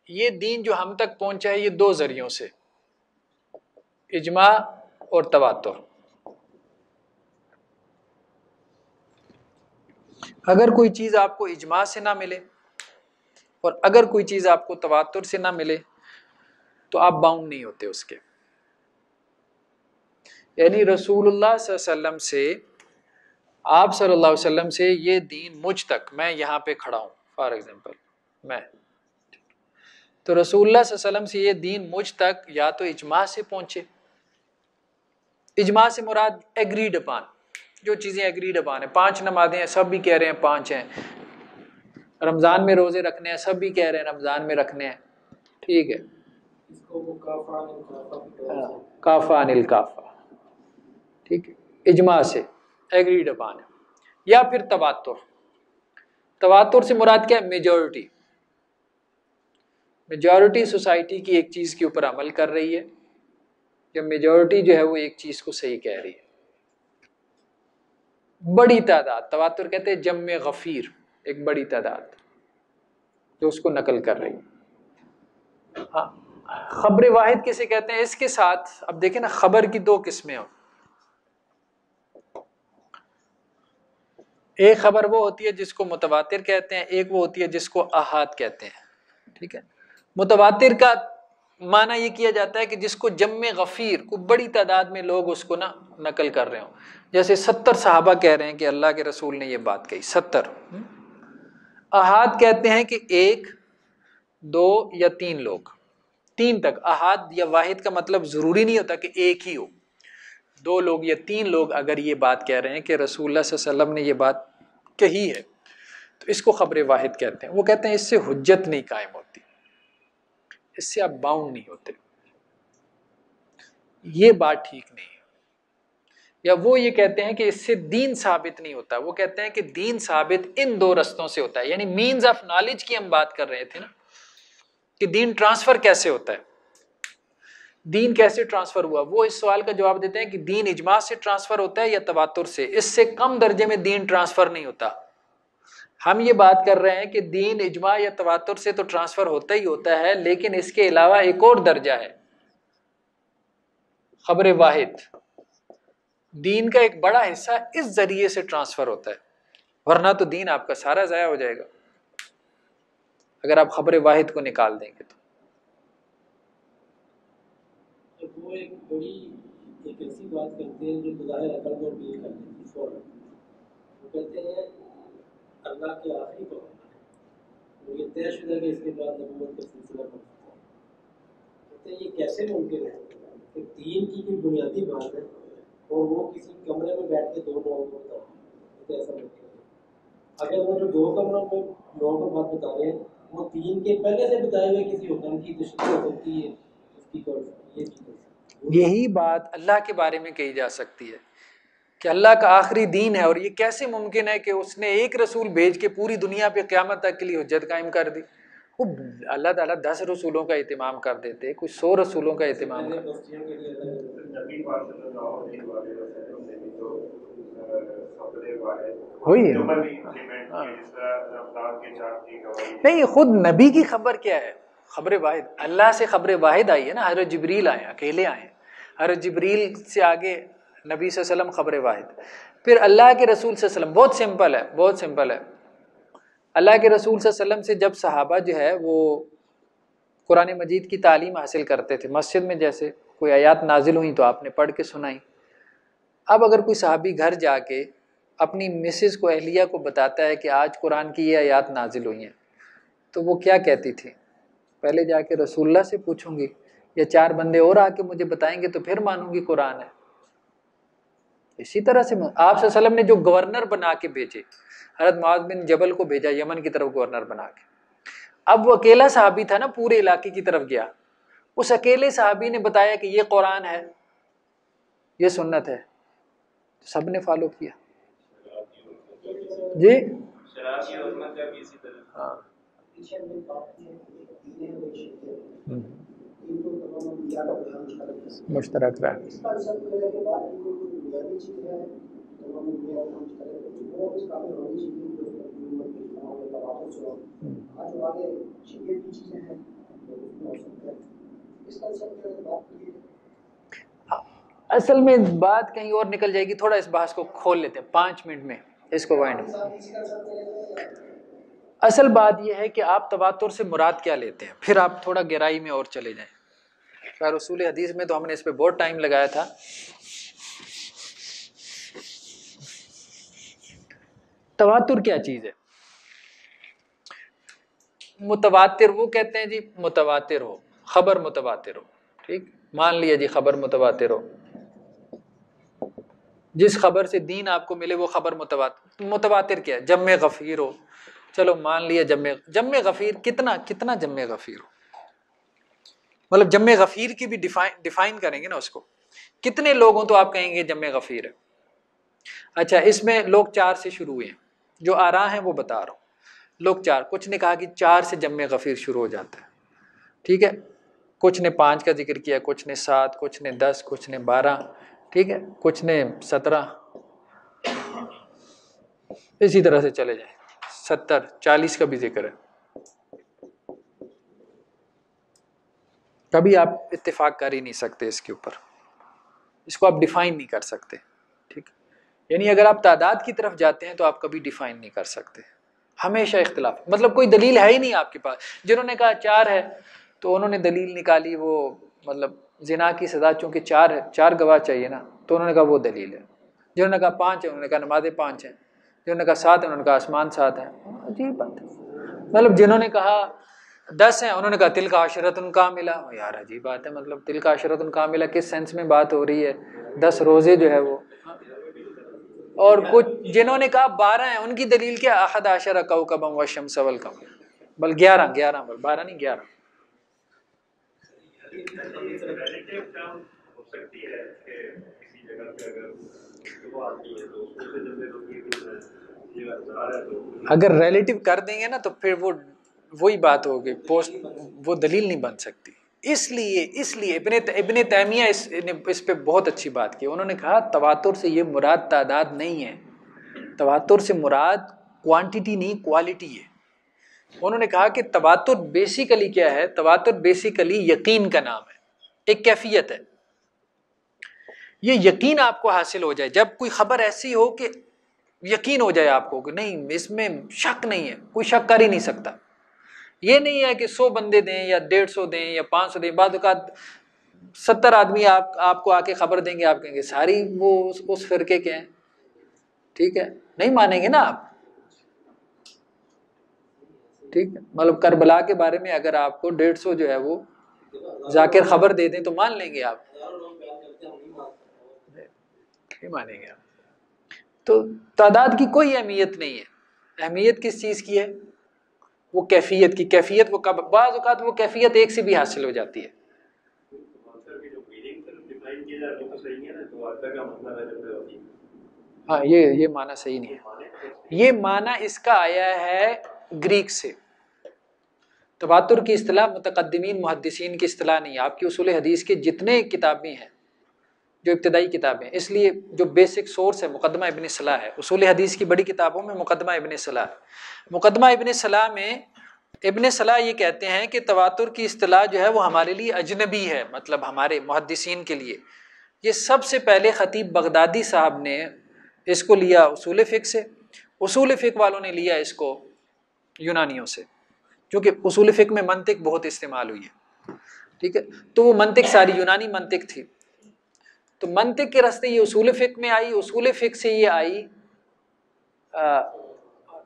S3: یہ دین جو ہم تک پہنچا ہے یہ 2 ذریعوں سے، اجماع اور تواتر. اگر کوئی چیز آپ کو اجماع سے نہ ملے اور اگر کوئی چیز آپ کو تواتر سے نہ ملے تو آپ باؤنڈ نہیں ہوتے اس کے. یعنی رسول اللہ صلی اللہ علیہ وسلم سے، آپ صلی اللہ علیہ وسلم سے یہ دین مجھ تک، میں یہاں پہ کھڑا ہوں فار ایگزامپل میں، تو رسول اللہ صلی اللہ علیہ وسلم سے یہ دین مجھ تک یا تو اجماع سے پہنچے. اجماع سے مراد ایگریڈ اپان، جو چیزیں ایگریڈ اپان ہیں. 5 نمازیں ہیں، سب بھی کہہ رہے ہیں 5 ہیں. رمضان میں روزے رکھنے ہیں، سب بھی کہہ رہے ہیں رمضان میں رکھنے ہیں. ٹھیک ہے،
S2: اس کو وہ
S3: کافا انل کافا. ٹھیک ہے، اجماع سے ایگریڈ اپان ہے. یا پھر تواتر. تواتر سے مراد کیا ہے؟ میجورٹی. میجورٹی سوسائٹی کی ایک چیز کے اوپر عمل کر رہی ہے، یا میجورٹی جو ہے وہ ایک چیز کو صحیح کہہ رہی ہے. بڑی تعداد، تواتر کہتے ہیں جمع غفیر، ایک بڑی تعداد جو اس کو نقل کر رہی ہے. ہاں خبر واحد کسے کہتے ہیں؟ اس کے ساتھ اب دیکھیں نا، خبر کی 2 قسمیں ہوں. ایک خبر وہ ہوتی ہے جس کو متواتر کہتے ہیں، ایک وہ ہوتی ہے جس کو احاد کہتے ہیں. ٹھیک ہے، متواتر کا معنی یہ کیا جاتا ہے کہ جس کو جمع غفیر، کو بڑی تعداد میں لوگ اس کو نقل کر رہے ہوں. جیسے 70 صحابہ کہہ رہے ہیں کہ اللہ کے رسول نے یہ بات کہی، 70. احاد کہتے ہیں کہ 1، 2 یا 3 لوگ، 3 تک. احاد یا واحد کا مطلب ضروری نہیں ہوتا کہ ایک ہی ہو، 2 لوگ یا 3 لوگ اگر یہ بات کہہ رہے ہیں کہ رسول اللہ صلی اللہ علیہ وسلم نے یہ بات کہی ہے تو اس کو خبر واحد کہتے ہیں. وہ کہتے ہیں اس سے حجت نہیں قائم ہوتی، اس سے آپ باؤنڈ نہیں ہوتے. یہ بات ٹھیک نہیں ہے. یا وہ یہ کہتے ہیں کہ اس سے دین ثابت نہیں ہوتا. وہ کہتے ہیں کہ دین ثابت ان 2 رستوں سے ہوتا ہے. یعنی مینز آف نالج کی ہم بات کر رہے تھے نا کہ دین ٹرانسفر کیسے ہوتا ہے، دین کیسے ٹرانسفر ہوا. وہ اس سوال کا جواب دیتے ہیں کہ دین اجماع سے ٹرانسفر ہوتا ہے یا تواتر سے. اس سے کم درجے میں دین ٹرانسفر نہیں ہوتا. ہم یہ بات کر رہے ہیں کہ دین اجماع یا تواتر سے تو ٹرانسفر ہوتا ہی ہوتا ہے، لیکن اس کے علاوہ ایک اور درجہ ہے، خبر واحد. دین کا ایک بڑا حصہ اس ذریعے سے ٹرانسفر ہوتا ہے، ورنہ تو دین آپ کا سارا ضائع ہو جائے گا اگر آپ خبر واحد کو نکال دیں گے تو.
S2: وہ ایک بڑی ایک ایسی بات کرتے ہیں جو بظاہر عقل کو اپیل کر دیتی ہے فوراً. وہ کہتے ہیں اللہ کے آخری پیغمبر ہیں، وہ یہ طے شدہ کہ اس کے بعد نبوت کا سلسلہ بڑھتا ہے. کہ یہ کیسے ممکن ہے کہ دین کی کوئی بنیادی بات ہے اور وہ کسی کمرے میں بیٹھ کے 2 لوگوں کو بتا رہے ہیں؟ کیسا ممکن ہے؟ اگر وہ جو 2 کمروں میں لوگوں کو بات بتا رہے ہیں وہ دین کے پہلے سے بتائے ہوئے کسی حکم کی تشریح ہوتی ہے، اس کی یہ چیز،
S3: یہی بات اللہ کے بارے میں کہی جا سکتی ہے کہ اللہ کا آخری دین ہے، اور یہ کیسے ممکن ہے کہ اس نے ایک رسول بھیج کے پوری دنیا پہ قیامت تک کے لیے حجت قائم کر دی. وہ اللہ تعالیٰ 10 رسولوں کا اہتمام کر دیتے، کوئی 100 رسولوں کا اہتمام کر دیتے. ہوئی نہیں، خود نبی کی خبر کیا ہے؟ خبر واحد اللہ سے خبر واحد آئی ہے نا. حضرت جبریل آئے، اکیلے آئے، حضرت جبریل سے آگے نبی صلی اللہ علیہ وسلم خبر واحد. پھر اللہ کے رسول صلی اللہ علیہ وسلم، بہت سمپل ہے، بہت سمپل ہے. اللہ کے رسول صلی اللہ علیہ وسلم سے جب صحابہ جو ہے وہ قرآن مجید کی تعلیم حاصل کرتے تھے، مسجد میں جیسے کوئی آیات نازل ہوئیں تو آپ نے پڑھ کے سنائی. اب اگر کوئی صحابی گھر جا کے اپنی مسز کو، اہلیہ کو بتاتا ہے کہ آج قرآن کی یہ آیات نازل ہوئی ہیں، تو وہ کیا کہتی تھی؟ پہلے جا کے رسول اللہ سے پوچھوں گی یا 4 بندے اور آ کے مجھے بتائیں گے تو پھر مانوں گی قرآن ہے. اسی طرح سے آپ صلی اللہ علیہ وسلم نے جو گورنر بنا کے بھیجے، حضرت معاذ بن جبل کو بھیجا یمن کی طرف گورنر بنا کے. اب وہ اکیلا صحابی تھا نا، پورے علاقے کی طرف گیا، اس اکیلے صحابی نے بتایا کہ یہ قرآن ہے، یہ سنت ہے، سب نے فالو کیا. جی ہاں مشترک رائے. اصل میں بات کہیں اور نکل جائے گی، تھوڑا اس بحث کو کھول لیتے ہیں 5 منٹ میں اس کو وائنڈ. اصل بات یہ ہے کہ آپ تواتر سے مراد کیا لیتے ہیں، پھر آپ تھوڑا گہرائی میں اور چلے جائیں. خیر اصول حدیث میں تو ہم نے اس پہ بہت ٹائم لگایا تھا. تواتر کیا چیز ہے؟ متواتر وہ کہتے ہیں جی متواتر ہو، خبر متواتر ہو. ٹھیک، مان لیا جی خبر متواتر ہو، جس خبر سے دین آپ کو ملے وہ خبر متواتر. متواتر کیا ہے؟ جمع غفیر ہو. چلو مان لیا جمع غفیر، کتنا جمع غفیر ہو، مطلب جمع غفیر کی بھی ڈیفائن کریں گے نا اس کو. کتنے لوگوں تو آپ کہیں گے جمع غفیر ہے. اچھا اس میں لوگ 4 سے شروع ہوئے ہیں، جو آراء ہیں وہ بتا رہا ہوں. لوگ 4، کچھ نے کہا کہ 4 سے جمع غفیر شروع ہو جاتا ہے. ٹھیک ہے، کچھ نے 5 کا ذکر کیا، کچھ نے 7، کچھ نے 10، کچھ نے 12، ٹھیک ہے، کچھ نے 17، اسی طرح سے چلے جائیں. 70، 40 کا بھی ذکر ہے. کبھی آپ اتفاق کر ہی نہیں سکتے اس کے اوپر، اس کو آپ ڈیفائن نہیں کر سکتے. ٹھیک، یعنی اگر آپ تعداد کی طرف جاتے ہیں تو آپ کبھی ڈیفائن نہیں کر سکتے، ہمیشہ اختلاف. مطلب کوئی دلیل ہے ہی نہیں آپ کے پاس. جنہوں نے کہا 4 ہے تو انہوں نے دلیل نکالی، وہ مطلب زنا کی سزا چونکہ 4 ہے، 4 گواہ چاہیے نا، تو انہوں نے کہا وہ دلیل ہے. جنہوں نے کہا 5 ہے انہوں نے کہا نمازیں 5 ہیں. جنہوں نے کہا 7 ہے انہوں نے کہا آسمان 7 ہے. عجیب بات ہے. مطلب جنہوں نے کہا 10 ہیں انہوں نے کہا تلک عشرۃ کاملہ. یار عجیب بات ہے، مطلب تلک عشرۃ کاملہ کس سینس میں بات ہو رہی ہے؟ 10 روزے جو ہے وہ. اور کچھ جنہوں نے کہا 12 ہیں ان کی دلیل کیا؟ احد عشر کوكبا والشمس والقمر. بل 11 بل 12 نہیں 11. اگر ریلیٹو کر دیں گے نا تو پھر وہی بات ہوگی، پوسٹ وہ دلیل نہیں بن سکتی. اس لیے ابن تیمیہ اس پہ بہت اچھی بات کی. انہوں نے کہا تواتر سے یہ مراد تعداد نہیں ہے، تواتر سے مراد کوانٹیٹی نہیں کوالٹی ہے. انہوں نے کہا کہ تواتر بیسیکلی کیا ہے؟ تواتر بیسیکلی یقین کا نام ہے، ایک کیفیت ہے. یہ یقین آپ کو حاصل ہو جائے، جب کوئی خبر ایسی ہو کہ یقین ہو جائے آپ کو کہ نہیں اس میں شک نہیں ہے، کوئی شک کر ہی نہیں سکتا. یہ نہیں ہے کہ 100 بندے دیں یا 150 دیں یا 500 دیں، بعض اوقات 70 آدمی آپ کو آ کے خبر دیں گے، آپ کہیں گے ساری وہ اس فرقے کے ہیں. ٹھیک ہے، نہیں مانیں گے نا آپ. ٹھیک ہے، مطلب کربلا کے بارے میں اگر آپ کو 150 جو ہے وہ ذاکر خبر دے دیں تو مان لیں گے آپ؟
S2: ہزاروں لوگ بیان کرتے ہیں ہم نہیں مانتے.
S3: نہیں مانیں گے آپ. تو تعداد کی کوئی اہمیت نہیں ہے. اہمیت کس چیز کی ہے؟ وہ کیفیت کی. کیفیت وہ کب بعض اوقات وہ کیفیت ایک سے بھی حاصل ہو جاتی ہے. ہاں یہ معنی صحیح نہیں ہے. یہ معنی اس کا آیا ہے گریک سے. تواتر کی اصطلاح متقدمین محدثین کی اصطلاح نہیں ہے. آپ کی اصول حدیث کے جتنے کتابیں ہیں جو ابتدائی کتابیں، اس لیے جو بیسک سورس ہے مقدمہ ابن صلاح ہے. اصول حدیث کی بڑی کتابوں میں مقدمہ ابن صلاح ہے. مقدمہ ابن صلاح میں ابن صلاح یہ کہتے ہیں کہ تواتر کی اصطلاح جو ہے وہ ہمارے لیے اجنبی ہے، مطلب ہمارے محدثین کے لیے. یہ سب سے پہلے خطیب بغدادی صاحب نے اس کو لیا اصول فقہ سے. اصول فقہ والوں نے لیا اس کو یونانیوں سے، کیونکہ اصول فقہ میں منطق بہت استعمال ہوئی ہے. ٹھیک ہے، تو وہ منطق ساری یونانی منطق تھی. تو منطق کے راستے یہ اصول فقہ میں آئی. اصول فقہ سے یہ آئی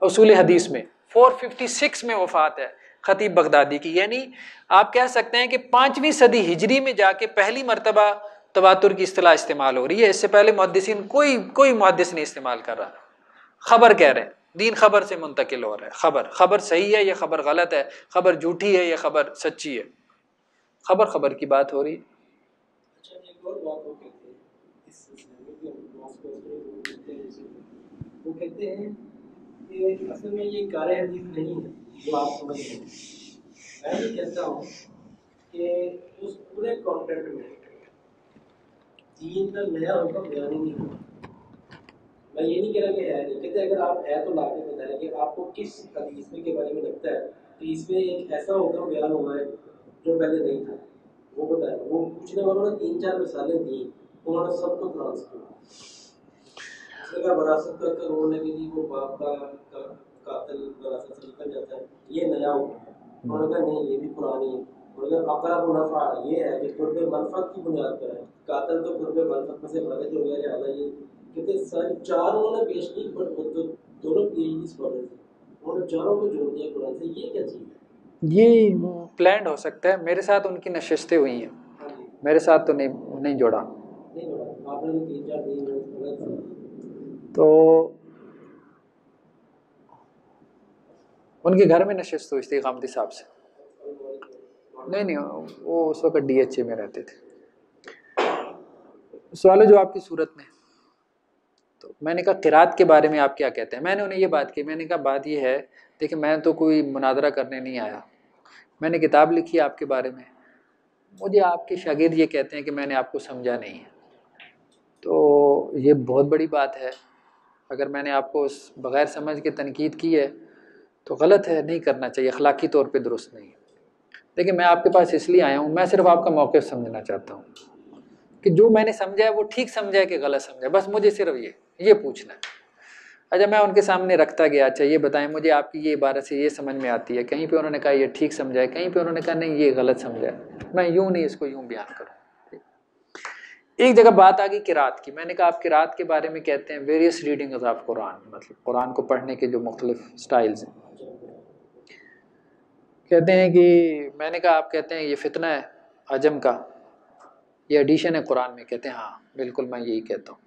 S3: اصول حدیث میں. 456 میں وفات ہے خطیب بغدادی کی. یعنی آپ کہہ سکتے ہیں کہ 5ویں صدی ہجری میں جا کے پہلی مرتبہ تواتر کی اصطلاح استعمال ہو رہی ہے. اس سے پہلے محدثین کوئی محدث نہیں استعمال کر رہا. خبر کہہ رہے ہیں، دین خبر سے منتقل ہو رہا ہے. خبر صحیح ہے یا خبر غلط ہے، خبر جھوٹی ہے یا خبر سچی ہے، خبر کی بات ہو رہی ہے.
S2: اچھا ایک اور بات وہ کہتے ہیں اس سلسلے میں کہ وہ کہتے ہیں کہ اصل میں یہ کار حدیث نہیں ہے جو آپ سمجھ رہے ہیں. میں یہ کہتا ہوں کہ اس پورے کانٹینٹ میں دین کا نیا حکم بیان ہی نہیں ہوا. میں یہ نہیں کہہ رہا کہ ہے نہیں، کہتے اگر آپ ہے تو لا کے بتائیں کہ آپ کو کس حدیث میں کے بارے میں لگتا ہے کہ اس میں ایک ایسا حکم بیان ہوا ہے جو پہلے نہیں تھا، وہ بتائیں. وہ پوچھنے والوں نے 3-4 مثالیں دیں، انہوں نے سب کو ٹرانس کیا. اس نے کہا وراثت کا انہوں نے بھی وہ باپ کا قاتل وراثت سے نکل جاتا ہے، یہ نیا حکم ہے. انہوں نے کہا نہیں یہ بھی پرانی ہے. انہوں نے کہا اقرب منفع یہ ہے کہ قرب منفعت کی بنیاد پر ہے، قاتل تو قرب منفعت میں سے خارج ہو گیا. لہٰذا یہ کہتے ساری 4 انہوں نے پیش کی، بٹ دونوں پی ایچ ڈی اسکالر تھے، انہوں نے 4 کو جوڑ دیا قرآن سے. یہ کیا چیز ہے؟ یہ
S3: پلانڈ ہو سکتا ہے. میرے ساتھ ان کی نشستیں ہوئی ہیں، میرے ساتھ تو نہیں جوڑا.
S2: آپ نے 3-4 دن
S3: تو ان کے گھر میں نشست ہوئی تھی غامدی صاحب سے. نہیں وہ اس وقت ڈی ایچ اے میں رہتے تھے. سوال و جواب کی صورت میں تو میں نے کہا قرات کے بارے میں آپ کیا کہتے ہیں. میں نے انہیں یہ بات کی، میں نے کہا بات یہ ہے دیکھیں میں تو کوئی مناظرہ کرنے نہیں آیا، میں نے کتاب لکھی ہے آپ کے بارے میں. مجھے آپ کے شاگرد یہ کہتے ہیں کہ میں نے آپ کو سمجھا نہیں ہے، تو یہ بہت بڑی بات ہے. اگر میں نے آپ کو بغیر سمجھ کے تنقید کی ہے تو غلط ہے، نہیں کرنا چاہیے، اخلاقی طور پہ درست نہیں ہے. لیکن میں آپ کے پاس اس لیے آیا ہوں، میں صرف آپ کا موقف سمجھنا چاہتا ہوں کہ جو میں نے سمجھا ہے وہ ٹھیک سمجھا ہے کہ غلط سمجھا ہے. بس مجھے صرف یہ پوچھنا ہے. اچھا میں ان کے سامنے رکھتا گیا، اچھا یہ بتائیں مجھے آپ کی یہ عبارت سے یہ سمجھ میں آتی ہے. کہیں پہ انہوں نے کہا یہ ٹھیک سمجھا ہے، کہیں پہ انہوں نے کہا نہیں یہ غلط سمجھا ہے. میں یوں نہیں اس کو یوں بیان کروں. ایک جگہ بات آ گئی قرات کی. میں نے کہا آپ قرات کے بارے میں کہتے ہیں ویریس ریڈنگز آف قرآن، مطلب قرآن کو پڑھنے کے جو مختلف سٹائلز ہیں. کہتے ہیں کہ میں نے کہا آپ کہتے ہیں یہ فتنہ ہے عجم کا، یہ ایڈیشن ہے قرآن میں. کہتے ہیں ہاں بالکل میں یہی کہتا ہوں.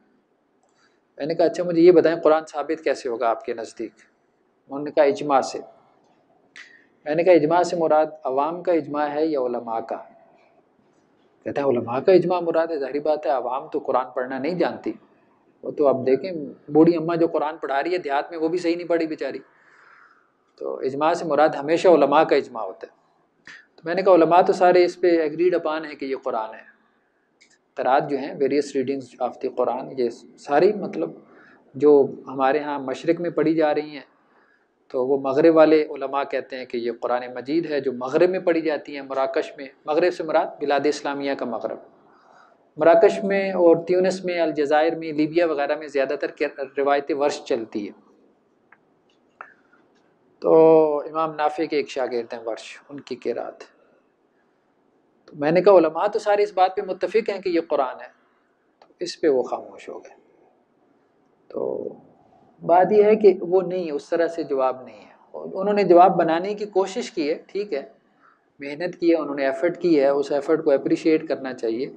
S3: میں نے کہا اچھا مجھے یہ بتائیں قرآن ثابت کیسے ہوگا آپ کے نزدیک؟ انہوں نے کہا اجماع سے. میں نے کہا اجماع سے مراد عوام کا اجماع ہے یا علماء کا؟ کہتے ہیں علماء کا اجماع مراد ہے. ظاہری بات ہے عوام تو قرآن پڑھنا نہیں جانتی. وہ تو آپ دیکھیں بوڑھی اماں جو قرآن پڑھا رہی ہے دیہات میں وہ بھی صحیح نہیں پڑھی بیچاری. تو اجماع سے مراد ہمیشہ علماء کا اجماع ہوتا ہے. تو میں نے کہا علماء تو سارے اس پہ ایگریڈ اپان ہے کہ یہ قرآن ہے. قرات جو ہیں ویریس ریڈنگز آف دی قرآن، یہ ساری مطلب جو ہمارے ہاں مشرق میں پڑھی جا رہی ہیں تو وہ مغرب والے علماء کہتے ہیں کہ یہ قرآن مجید ہے جو مغرب میں پڑھی جاتی ہیں. مراکش میں، مغرب سے مراد بلاد اسلامیہ کا مغرب، مراکش میں اور تیونس میں، الجزائر میں، لیبیا وغیرہ میں زیادہ تر روایت ورش چلتی ہے. تو امام نافع کے ایک شاگرد ہیں ورش، ان کی قرات. تو میں نے کہا علماء تو سارے اس بات پہ متفق ہیں کہ یہ قرآن ہے. تو اس پہ وہ خاموش ہو گئے. تو بات یہ ہے کہ وہ نہیں اس طرح سے جواب نہیں ہے. انہوں نے جواب بنانے کی کوشش کی ہے، ٹھیک ہے، محنت کی ہے, انہوں نے ایفرٹ کی ہے, اس ایفرٹ کو اپریشیٹ کرنا چاہیے.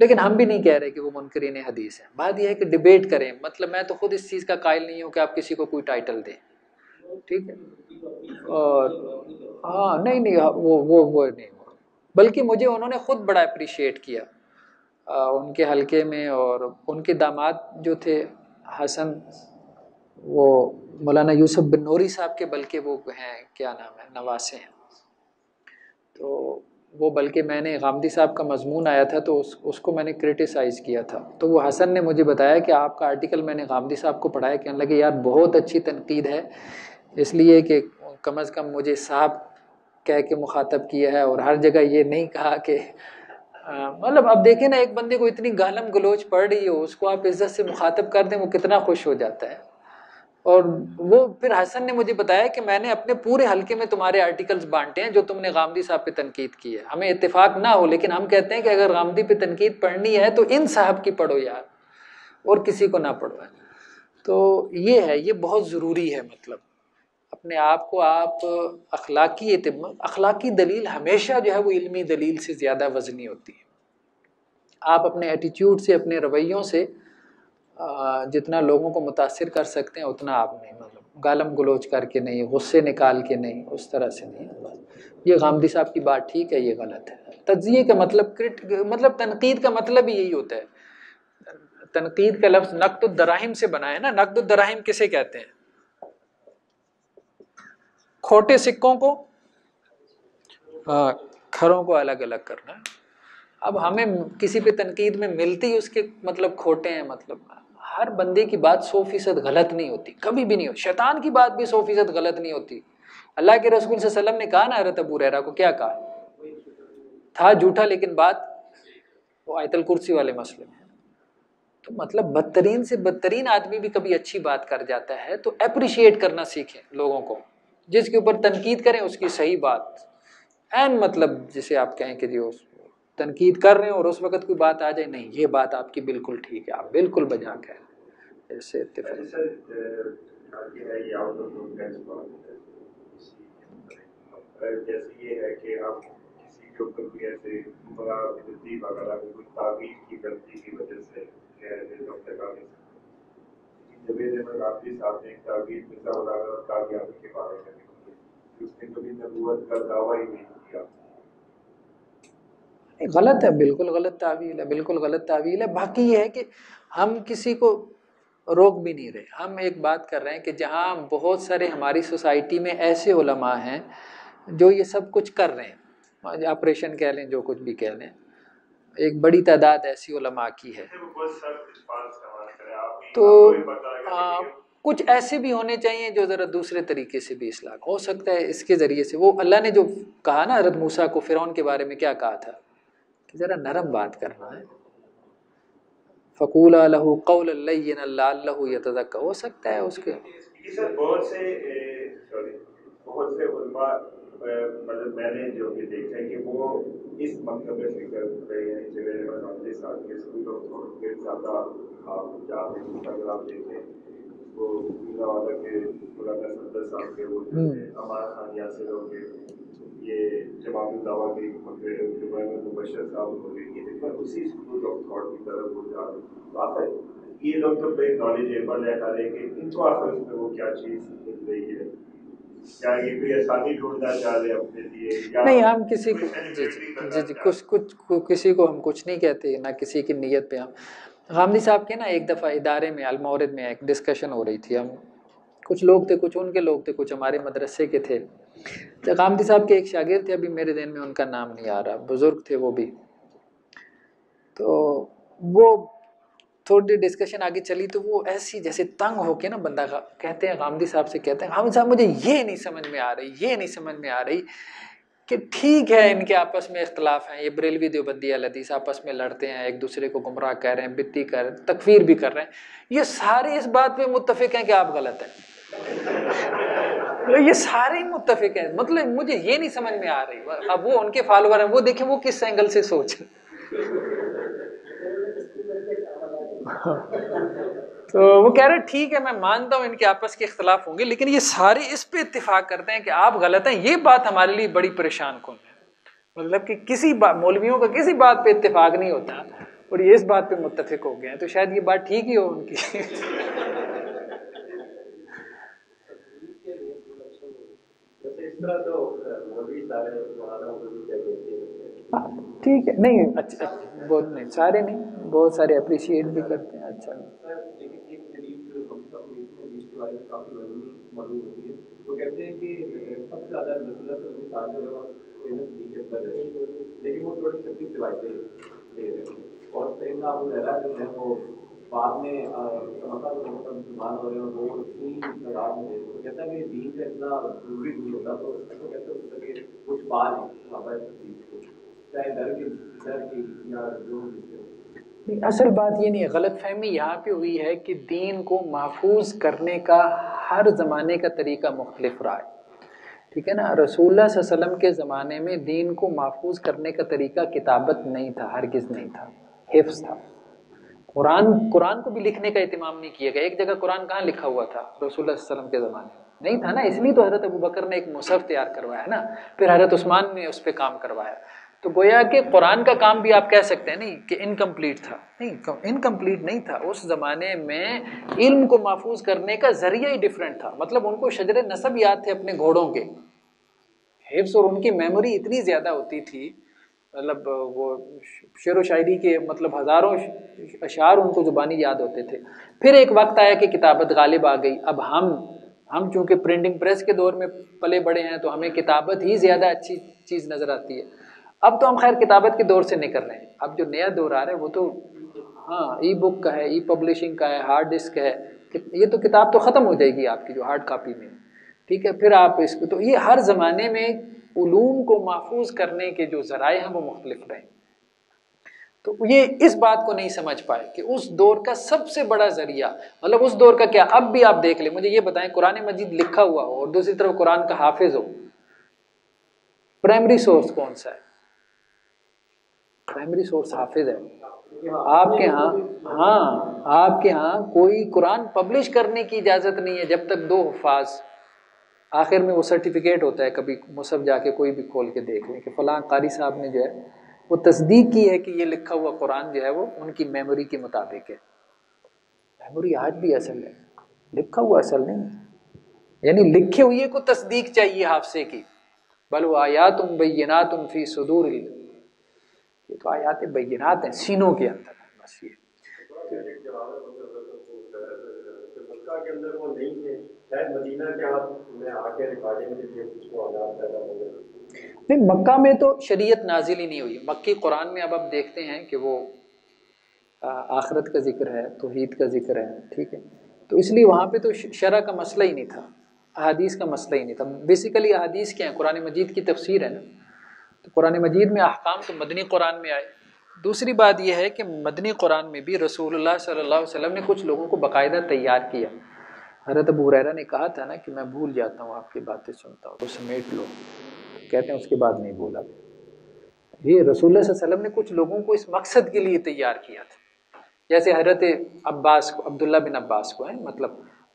S3: لیکن ہم بھی نہیں کہہ رہے کہ وہ منکرین حدیث ہیں. بات یہ ہے کہ ڈیبیٹ کریں. مطلب میں تو خود اس چیز کا قائل نہیں ہوں کہ آپ کسی کو کوئی ٹائٹل دیں, ٹھیک ہے, اور ہاں نہیں وہ نہیں ہوا. بلکہ مجھے انہوں نے خود بڑا اپریشیٹ کیا ان کے حلقے میں, اور ان کے داماد جو تھے حسن, وہ مولانا یوسف بن نوری صاحب کے بلکہ وہ ہیں, کیا نام ہے, نواسے ہیں. تو وہ بلکہ میں نے غامدی صاحب کا مضمون آیا تھا تو اس کو میں نے کرٹیسائز کیا تھا. تو وہ حسن نے مجھے بتایا کہ آپ کا آرٹیکل میں نے غامدی صاحب کو پڑھایا, کہنے لگے یار بہت اچھی تنقید ہے, اس لیے کہ کم از کم مجھے صاحب کہہ کے مخاطب کیا ہے, اور ہر جگہ یہ نہیں کہا کہ مطلب اب دیکھیں نا, ایک بندے کو اتنی گالم گلوچ پڑ رہی ہو, اس کو آپ عزت سے مخاطب کر دیں, وہ کتنا خوش ہو جاتا ہے. اور وہ پھر حسن نے مجھے بتایا کہ میں نے اپنے پورے حلقے میں تمہارے آرٹیکلز بانٹے ہیں جو تم نے غامدی صاحب پہ تنقید کی ہے. ہمیں اتفاق نہ ہو, لیکن ہم کہتے ہیں کہ اگر غامدی پہ تنقید پڑھنی ہے تو ان صاحب کی پڑھو یار, اور کسی کو نہ پڑھو. تو یہ ہے, یہ بہت ضروری ہے. مطلب اپنے آپ کو آپ اخلاقی دلیل ہمیشہ جو ہے وہ علمی دلیل سے زیادہ وزنی ہوتی ہے. آپ اپنے ایٹیٹیوڈ سے, اپنے رویوں سے جتنا لوگوں کو متاثر کر سکتے ہیں اتنا آپ نہیں, مطلب گالم گلوچ کر کے نہیں, غصے نکال کے نہیں, اس طرح سے نہیں. یہ غامدی صاحب کی بات ٹھیک ہے, یہ غلط ہے. تجزیے کا مطلب تنقید کا مطلب ہی یہی ہوتا ہے. تنقید کا لفظ نقد الدراہم سے بنا ہے نا. نقد الدراہم کسے کہتے ہیں؟ کھوٹے سکوں کو کھروں کو الگ الگ کرنا. اب ہمیں کسی پہ تنقید میں ملتی اس کے مطلب کھوٹے ہیں. مطلب ہر بندے کی بات 100% غلط نہیں ہوتی, کبھی بھی نہیں ہوتی. شیطان کی بات بھی 100% غلط نہیں ہوتی. اللہ کے رسول صلی اللہ علیہ وسلم نے کہا نا حضرت ابو ہریرہ کو, کیا کہا تھا جھوٹا لیکن بات وہ آیت الکرسی والے مسئلے میں. تو مطلب بدترین سے بدترین آدمی بھی کبھی اچھی بات کر جاتا ہے. تو اپریشیٹ کرنا سیکھیں لوگوں کو. جس کے اوپر تنقید کریں اس کی صحیح بات مطلب جسے آپ کہیں کہ جی تنقید کر رہے ہیں اور اس وقت کوئی بات آ جائے, نہیں یہ بات آپ کی بالکل ٹھیک ہے, آپ بالکل بجا کہیں. ایسے اتفاق
S6: جیسے یہ ہے کہ آپ کسی کے اوپر بھی ایسے وغیرہ کوئی تعبیر کی غلطی کی وجہ سے صاحب نے ایک تعبیر کامیابی کے بارے میں اس نے کبھی نبوت کا دعویٰ ہی نہیں کیا.
S3: غلط ہے, بالکل غلط تعویل ہے, بالکل غلط تعویل ہے. باقی یہ ہے کہ ہم کسی کو روک بھی نہیں رہے. ہم ایک بات کر رہے ہیں کہ جہاں بہت سارے ہماری سوسائٹی میں ایسے علماء ہیں جو یہ سب کچھ کر رہے ہیں, آپریشن کہہ لیں, جو کچھ بھی کہہ لیں, ایک بڑی تعداد ایسی علماء کی ہے. تو کچھ ایسے بھی ہونے چاہیے جو ذرا دوسرے طریقے سے بھی اصلاح ہو سکتا ہے. اس کے ذریعے سے وہ اللہ نے جو کہا نا حضرت موسیٰ کو فرعون کے بارے میں, کیا کہا تھا کہ ذرا نرم بات کرنا ہے. فَقُولَا لَهُ قَوْلًا لَيِّنًا لَعَلَّهُ يَتَذَكَّرُ. ہو سکتا ہے اس کے
S6: بہت سے علماء مطلب میں نے جو بھی دیکھا ہے کہ وہ اس مکتب میں فکر رہے ہیں جگہ ہمارے ساتھ کے اسکول آف کے زیادہ آپ جاتے ہیں. اگر آپ دیکھیں وہ والا کے مولانا صدر صاحب کے وہ ہمارا خان یاسر ہو گئے, یہ جماعت الدعویٰ کے مبشر صاحب ہو گئے, یہ دیکھا اسی اسکول آف تھاٹ کی طرف وہ جا رہے ہیں. یہ لوگ تو بڑے نالجیبل ہے ہر ایک, ان کو آخر اس میں وہ کیا چیز مل رہی ہے, کیا یہ کوئی آسانی ڈھونڈنا چاہ رہے اپنے لیے؟
S3: نہیں, ہم کسی کو کسی کو ہم کچھ نہیں کہتے, نہ کسی کی نیت پہ. ہم غامدی صاحب کے نا ایک دفعہ ادارے میں المورد میں ایک ڈسکشن ہو رہی تھی. ہم کچھ لوگ تھے, کچھ ان کے لوگ تھے, کچھ ہمارے مدرسے کے تھے. غامدی صاحب کے ایک شاگرد تھے, ابھی میرے ذہن میں ان کا نام نہیں آ رہا, بزرگ تھے وہ بھی. تو وہ تھوڑی ڈسکشن آگے چلی تو وہ ایسی جیسے تنگ ہو کے نا بندہ کہتے ہیں غامدی صاحب سے, کہتے ہیں غامدی صاحب مجھے یہ نہیں سمجھ میں آ رہی, یہ نہیں سمجھ میں آ رہی کہ ٹھیک ہے ان کے آپس میں اختلاف ہیں, یہ بریلوی دیوبندی اہل حدیث آپس میں لڑتے ہیں, ایک دوسرے کو گمراہ کہہ رہے ہیں, بدعتی کر رہے ہیں, تکفیر بھی کر رہے ہیں, یہ سارے اس بات پہ متفق ہیں کہ آپ غلط ہیں. یہ سارے متفق ہیں, مطلب مجھے یہ نہیں سمجھ میں آ رہی. اب وہ ان کے فالوور ہیں, وہ دیکھیں وہ کس اینگل سے سوچیں. تو وہ کہہ رہے ٹھیک ہے میں مانتا ہوں ان کے آپس کے اختلاف ہوں گے, لیکن یہ سارے اس پہ اتفاق کرتے ہیں کہ آپ غلط ہیں. یہ بات ہمارے لیے بڑی پریشان کن ہے. مطلب کہ مولویوں کا کسی بات پہ اتفاق نہیں ہوتا اور یہ اس بات پہ متفق ہو گئے ہیں، تو شاید یہ بات ٹھیک ہی ہو ان کی. ٹھیک ہے، نہیں اچھا، بہت نہیں، سارے نہیں، بہت سارے اپریشیٹ بھی کرتے ہیں. اچھا
S7: وہ کہتے ہیں کہ سب سے زیادہ لیکن وہ تھوڑی تکلیف روایتیں دے رہے ہیں اور سیدنا ابو ہریرہ جو ہے وہ بعد میں مسلمان ہو رہے ہیں وہ اتنی تعداد میں وہ کہتا ہے کہ دین کا اتنا ضروری نہیں ہوتا تو کہتے ہوتا کہ کچھ بات ہے چاہے ڈر کی یا جو
S3: اصل بات یہ نہیں ہے، غلط فہمی یہاں پہ ہوئی ہے کہ دین کو محفوظ کرنے کا ہر زمانے کا طریقہ مختلف رہا ہے. ٹھیک ہے نا، رسول اللہ صلی اللہ علیہ وسلم کے زمانے میں دین کو محفوظ کرنے کا طریقہ کتابت نہیں تھا، ہرگز نہیں تھا، حفظ تھا. قرآن کو بھی لکھنے کا اہتمام نہیں کیا گیا. ایک جگہ قرآن کہاں لکھا ہوا تھا رسول اللہ صلی اللہ علیہ وسلم کے زمانے میں؟ نہیں تھا نا. اس لیے تو حضرت ابوبکر نے ایک مصحف تیار کروایا نا، پھر حضرت عثمان نے اس پہ کام کروایا. تو گویا کہ قرآن کا کام بھی آپ کہہ سکتے ہیں نہیں کہ انکمپلیٹ تھا، نہیں انکمپلیٹ نہیں تھا. اس زمانے میں علم کو محفوظ کرنے کا ذریعہ ہی ڈیفرنٹ تھا. مطلب ان کو شجر نسب یاد تھے اپنے گھوڑوں کے، حفظ، اور ان کی میموری اتنی زیادہ ہوتی تھی، مطلب وہ شعر و شاعری کے مطلب ہزاروں اشعار ان کو زبانی یاد ہوتے تھے. پھر ایک وقت آیا کہ کتابت غالب آ گئی. اب ہم چونکہ پرنٹنگ پریس کے دور میں پلے بڑے ہیں تو ہمیں کتابت ہی زیادہ اچھی چیز نظر آتی ہے. اب تو ہم خیر کتابت کے دور سے نکل رہے ہیں. اب جو نیا دور آ رہا ہے وہ تو ہاں ای بک کا ہے، ای پبلشنگ کا ہے، ہارڈ ڈسک ہے. یہ تو کتاب تو ختم ہو جائے گی آپ کی جو ہارڈ کاپی میں. ٹھیک ہے، پھر آپ اس کو، تو یہ ہر زمانے میں علوم کو محفوظ کرنے کے جو ذرائع ہیں وہ مختلف رہے. تو یہ اس بات کو نہیں سمجھ پائے کہ اس دور کا سب سے بڑا ذریعہ، مطلب اس دور کا کیا. اب بھی آپ دیکھ لیں، مجھے یہ بتائیں قرآن مجید لکھا ہوا ہو اور دوسری طرف قرآن کا حافظ ہو، پرائمری سورس کون سا ہے؟ پرائمری سورس حافظ ہے. آپ کے ہاں، ہاں آپ کے ہاں کوئی قرآن پبلش کرنے کی اجازت نہیں ہے جب تک 2 حفاظ. آخر میں وہ سرٹیفکیٹ ہوتا ہے، کبھی مصحف جا کے کوئی بھی کھول کے دیکھ لیں کہ فلاں قاری صاحب نے جو ہے وہ تصدیق کی ہے کہ یہ لکھا ہوا قرآن جو ہے وہ ان کی میموری کے مطابق ہے. میموری آج بھی اصل ہے، لکھا ہوا اصل نہیں ہے. یعنی لکھے ہوئے کو تصدیق چاہیے حافظے کی. بل وہ آیات بینات فی صدور، یہ تو آیات بینات ہیں سینوں کے اندر. بس یہ
S6: کے اندر وہ نہیں تھے، شاید مدینہ کے میں آ کے ریکارڈنگ کے لیے کچھ کو آزاد پیدا ہو گئے.
S3: نہیں، مکہ میں تو شریعت نازل ہی نہیں ہوئی. مکی قرآن میں اب آپ دیکھتے ہیں کہ وہ آخرت کا ذکر ہے، توحید کا ذکر ہے. ٹھیک ہے، تو اس لیے وہاں پہ تو شرع کا مسئلہ ہی نہیں تھا، احادیث کا مسئلہ ہی نہیں تھا. بیسیکلی احادیث کیا ہیں؟ قرآن مجید کی تفسیر ہے نا. تو قرآن مجید میں احکام تو مدنی قرآن میں آئے. دوسری بات یہ ہے کہ مدنی قرآن میں بھی رسول اللہ صلی اللہ علیہ وسلم نے کچھ لوگوں کو باقاعدہ تیار کیا. حضرت ابو ہریرہ نے کہا تھا نا کہ میں بھول جاتا ہوں آپ کی باتیں سنتا ہوں، تو سمیٹ لو. کہتے ہیں اس کے بعد نہیں بولا. یہ رسول اللہ صلی اللہ علیہ وسلم نے کچھ لوگوں کو اس مقصد کے لیے تیار کیا تھا. جیسے حضرت عباس کو، عبداللہ بن عباس کو ہے، مطلب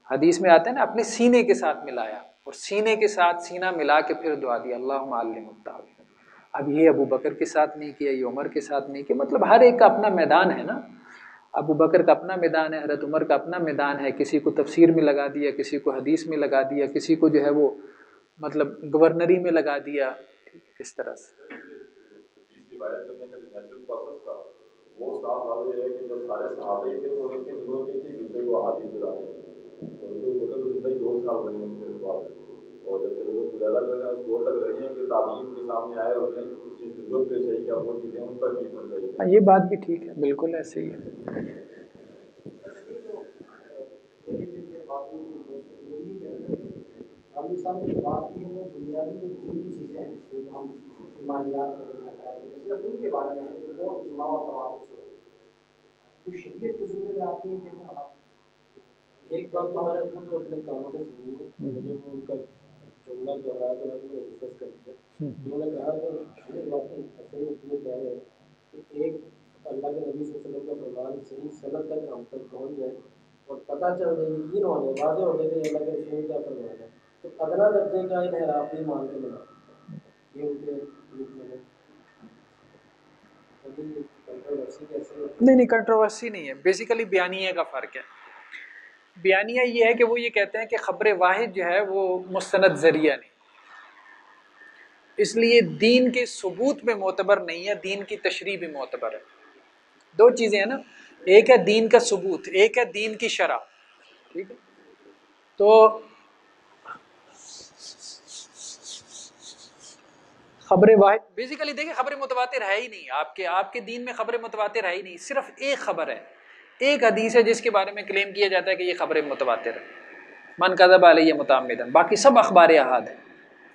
S3: حدیث میں آتا ہے نا، اپنے سینے کے ساتھ ملایا اور سینے کے ساتھ سینہ ملا کے پھر دعا دی اللہم علم التعویل. اب یہ ابو بکر کے ساتھ نہیں کیا، یہ عمر کے ساتھ نہیں کیا. مطلب ہر ایک کا اپنا میدان ہے نا. ابو بکر کا اپنا میدان ہے، حضرت عمر کا اپنا میدان ہے. کسی کو تفسیر میں لگا دیا، کسی کو حدیث میں لگا دیا، کسی کو جو ہے وہ مطلب گورنری میں لگا دیا. اس طرح سے
S6: وہ صاحب واضح ہے کہ جب سارے صحابہ کے تو ان کے دنوں کے زندگی کو حادث ہو رہا ہے، زندگی 2 سال بنی ان کے بعد، اور جب زیادہ دور تک رہی ہیں کہ تعلیم کے سامنے آئے اور اس چیز کی ضرورت پیش آئی کہ وہ چیزیں ان پر بھی بن رہی.
S3: یہ بات بھی ٹھیک ہے، بالکل ایسے ہی ہے.
S2: ایک بات تو ہمارے اپنے کاموں سے سنی ہے، جب ان کا جملہ دوہرایا تو میں نے ڈسکس کر دیا. انہوں نے کہا کہ باتیں کہہ رہے ہیں کہ ایک اللہ کے نبی صلی اللہ علیہ وسلم کا فرمان صحیح سند تک ہم تک پہنچ جائے اور پتہ چل جائے، یقین ہو جائے، واضح ہو جائے کہ اللہ کے رسول کیا فرمان ہے، تو ادنا درجے کا انحراف نہیں مان کے منا. یہ ان کے
S3: نہیں کنٹروورسی نہیں ہے، بیسیکلی بیانیہ کا فرق ہے. بیانیہ یہ ہے کہ وہ یہ کہتے ہیں کہ خبر واحد جو ہے وہ مستند ذریعہ نہیں، اس لیے دین کے ثبوت میں معتبر نہیں ہے، دین کی تشریح بھی معتبر ہے. دو چیزیں ہیں نا، ایک ہے دین کا ثبوت، ایک ہے دین کی شرح. ٹھیک ہے، تو خبر واحد بیسیکلی دیکھیں خبر متواتر ہے ہی نہیں، آپ کے دین میں خبر متواتر ہے ہی نہیں، صرف ایک خبر ہے، ایک حدیث ہے جس کے بارے میں کلیم کیا جاتا ہے کہ یہ خبر متواتر ہے، من کذب علیہ متعمدا، باقی سب اخبار احاد ہیں.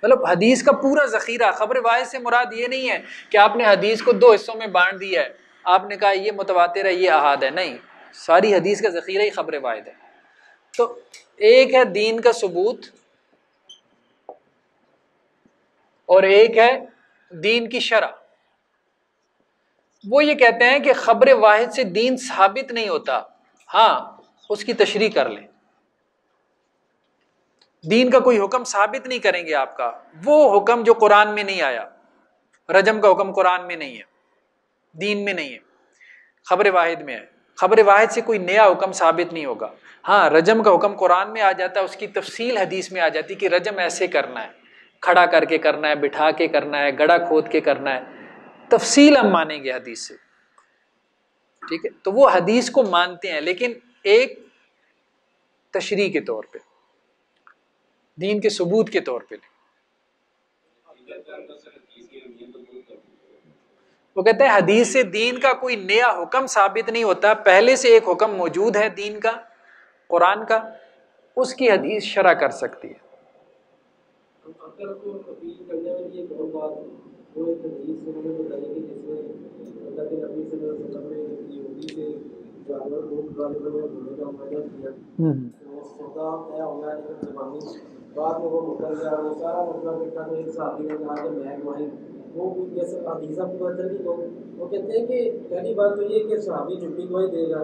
S3: مطلب حدیث کا پورا ذخیرہ. خبر واحد سے مراد یہ نہیں ہے کہ آپ نے حدیث کو دو حصوں میں بانٹ دیا ہے، آپ نے کہا یہ متواتر ہے یہ احاد ہے، نہیں، ساری حدیث کا ذخیرہ ہی خبر واحد ہے. تو ایک ہے دین کا ثبوت اور ایک ہے دین کی شرح. وہ یہ کہتے ہیں کہ خبر واحد سے دین ثابت نہیں ہوتا، ہاں اس کی تشریح کر لیں. دین کا کوئی حکم ثابت نہیں کریں گے آپ کا، وہ حکم جو قرآن میں نہیں آیا. رجم کا حکم قرآن میں نہیں ہے، دین میں نہیں ہے، خبر واحد میں ہے. خبر واحد سے کوئی نیا حکم ثابت نہیں ہوگا. ہاں رجم کا حکم قرآن میں آ جاتا ہے، اس کی تفصیل حدیث میں آ جاتی کہ رجم ایسے کرنا ہے، کھڑا کر کے کرنا ہے، بٹھا کے کرنا ہے، گڑھا کھود کے کرنا ہے، تفصیل ہم مانیں گے حدیث سے. ٹھیک ہے، تو وہ حدیث کو مانتے ہیں لیکن ایک تشریح کے طور پہ، دین کے ثبوت کے طور پہ. وہ کہتے ہیں حدیث سے دین کا کوئی نیا حکم ثابت نہیں ہوتا، پہلے سے ایک حکم موجود ہے دین کا، قرآن کا، اس کی حدیث شرح کر سکتی ہے.
S2: اگر کو اپیل کرنے والی ایک اور بات وہ ایک حدیث سے ہمیں بتائی کہ جس میں اللہ کے نبی صلی اللہ علیہ وسلم نے یہودی سے جانور روٹ والے میں ہونے کا وعدہ کیا، وہ سودا طے ہو گیا لیکن زبانی بعد میں وہ مکر گیا، وہ سارا مسئلہ دیکھا تو ایک صحابی نے کہا کہ میں گواہی، وہ جیسے حدیث آپ کو بتا بھی وہ کہتے ہیں کہ پہلی بات تو یہ کہ صحابی جھوٹی گواہی دے گا،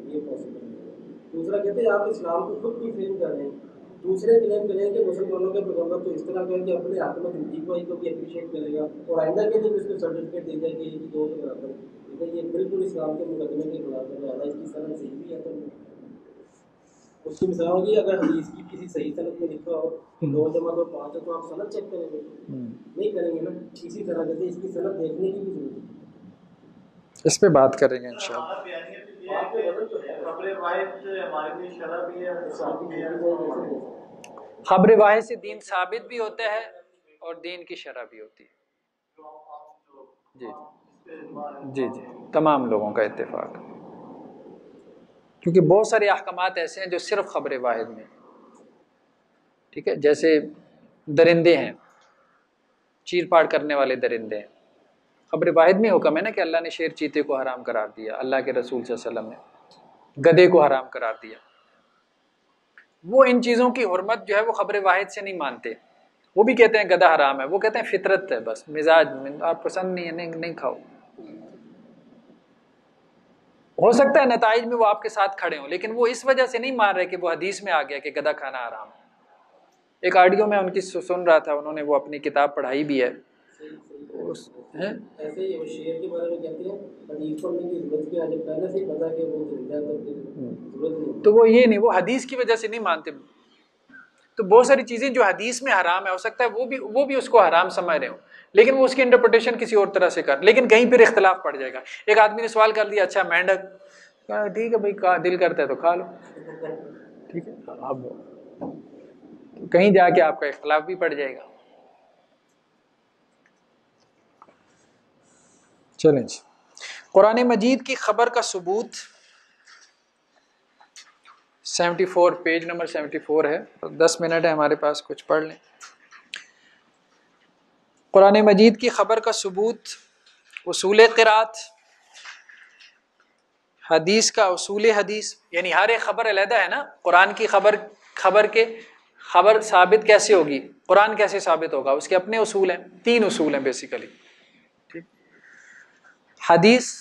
S2: یہ پاسبل ہے. دوسرا کہتے ہیں آپ اسلام کو خود بھی فیم کر رہے ہیں. دوسرے کلیم کریں کہ مسلمانوں کے پیغمبر تو اس طرح کہیں کہ اپنے حق میں جھوٹی گواہی کو بھی اپریشیٹ کرے گا اور آئندہ کے لیے اس کو سرٹیفکیٹ دے دے کہ یہ دو کے برابر ہے. یہ بالکل اسلام کے مقدمے کے خلاف ہے، لہٰذا اس کی صنعت صحیح بھی ہے. تو اس کی مثال ہوگی اگر حدیث کی کسی صحیح صنعت میں لکھا ہو کہ 2 جمع 2 5 ہے تو آپ صنعت چیک کریں گے؟ نہیں کریں گے نا. اسی طرح کہتے ہیں اس کی صنعت دیکھنے کی بھی ضرورت ہے.
S3: اس پہ بات کریں گے انشاءاللہ. خبر واحد سے دین ثابت بھی ہوتا ہے اور دین کی شرح بھی ہوتی ہے. جی جی تمام لوگوں کا اتفاق، کیونکہ بہت سارے احکامات ایسے ہیں جو صرف خبر واحد میں. ٹھیک ہے، جیسے درندے ہیں، چیر پاڑ کرنے والے درندے ہیں، خبر واحد میں حکم ہے نا کہ اللہ نے شیر چیتے کو حرام قرار دیا، اللہ کے رسول صلی اللہ علیہ وسلم نے گدھے کو حرام قرار دیا. وہ ان چیزوں کی حرمت جو ہے وہ خبر واحد سے نہیں مانتے، وہ بھی کہتے ہیں گدھا حرام ہے، وہ کہتے ہیں فطرت ہے، بس مزاج آپ پسند نہیں ہے نہیں کھاؤ. ہو سکتا ہے نتائج میں وہ آپ کے ساتھ کھڑے ہوں لیکن وہ اس وجہ سے نہیں مان رہے کہ وہ حدیث میں آ گیا کہ گدھا کھانا حرام ہے. ایک آڈیو میں ان کی سن رہا تھا، انہوں نے وہ اپنی کتاب پڑھائی بھی ہے.
S2: ایسے ہی شیر کے بارے میں کہتے ہیں حدیث پڑھنے کی ضرورت کیا ہے جب پہلے سے ہی پتا کہ وہ زندہ ہے تو ضرورت نہیں.
S3: تو وہ یہ نہیں، وہ حدیث کی وجہ سے نہیں مانتے. تو بہت ساری چیزیں جو حدیث میں حرام ہے ہو سکتا ہے وہ بھی اس کو حرام سمجھ رہے ہوں لیکن وہ اس کی انٹرپریٹیشن کسی اور طرح سے کر، لیکن کہیں پھر اختلاف پڑ جائے گا. ایک آدمی نے سوال کر دیا اچھا مینڈک، ٹھیک ہے بھائی دل کرتا ہے تو کھا لو، ٹھیک ہے. اب کہیں جا کے آپ کا اختلاف بھی پڑ جائے گا. چلیں جی، قرآن مجید کی خبر کا ثبوت 74 پیج نمبر 74 ہے، 10 منٹ ہے ہمارے پاس، کچھ پڑھ لیں. قرآن مجید کی خبر کا ثبوت، اصول قرات، حدیث کا اصول حدیث، یعنی ہر ایک خبر علیحدہ ہے نا. قرآن کی خبر ثابت کیسے ہوگی، قرآن کیسے ثابت ہوگا، اس کے اپنے اصول ہیں، 3 اصول ہیں بیسیکلی. ٹھیک، حدیث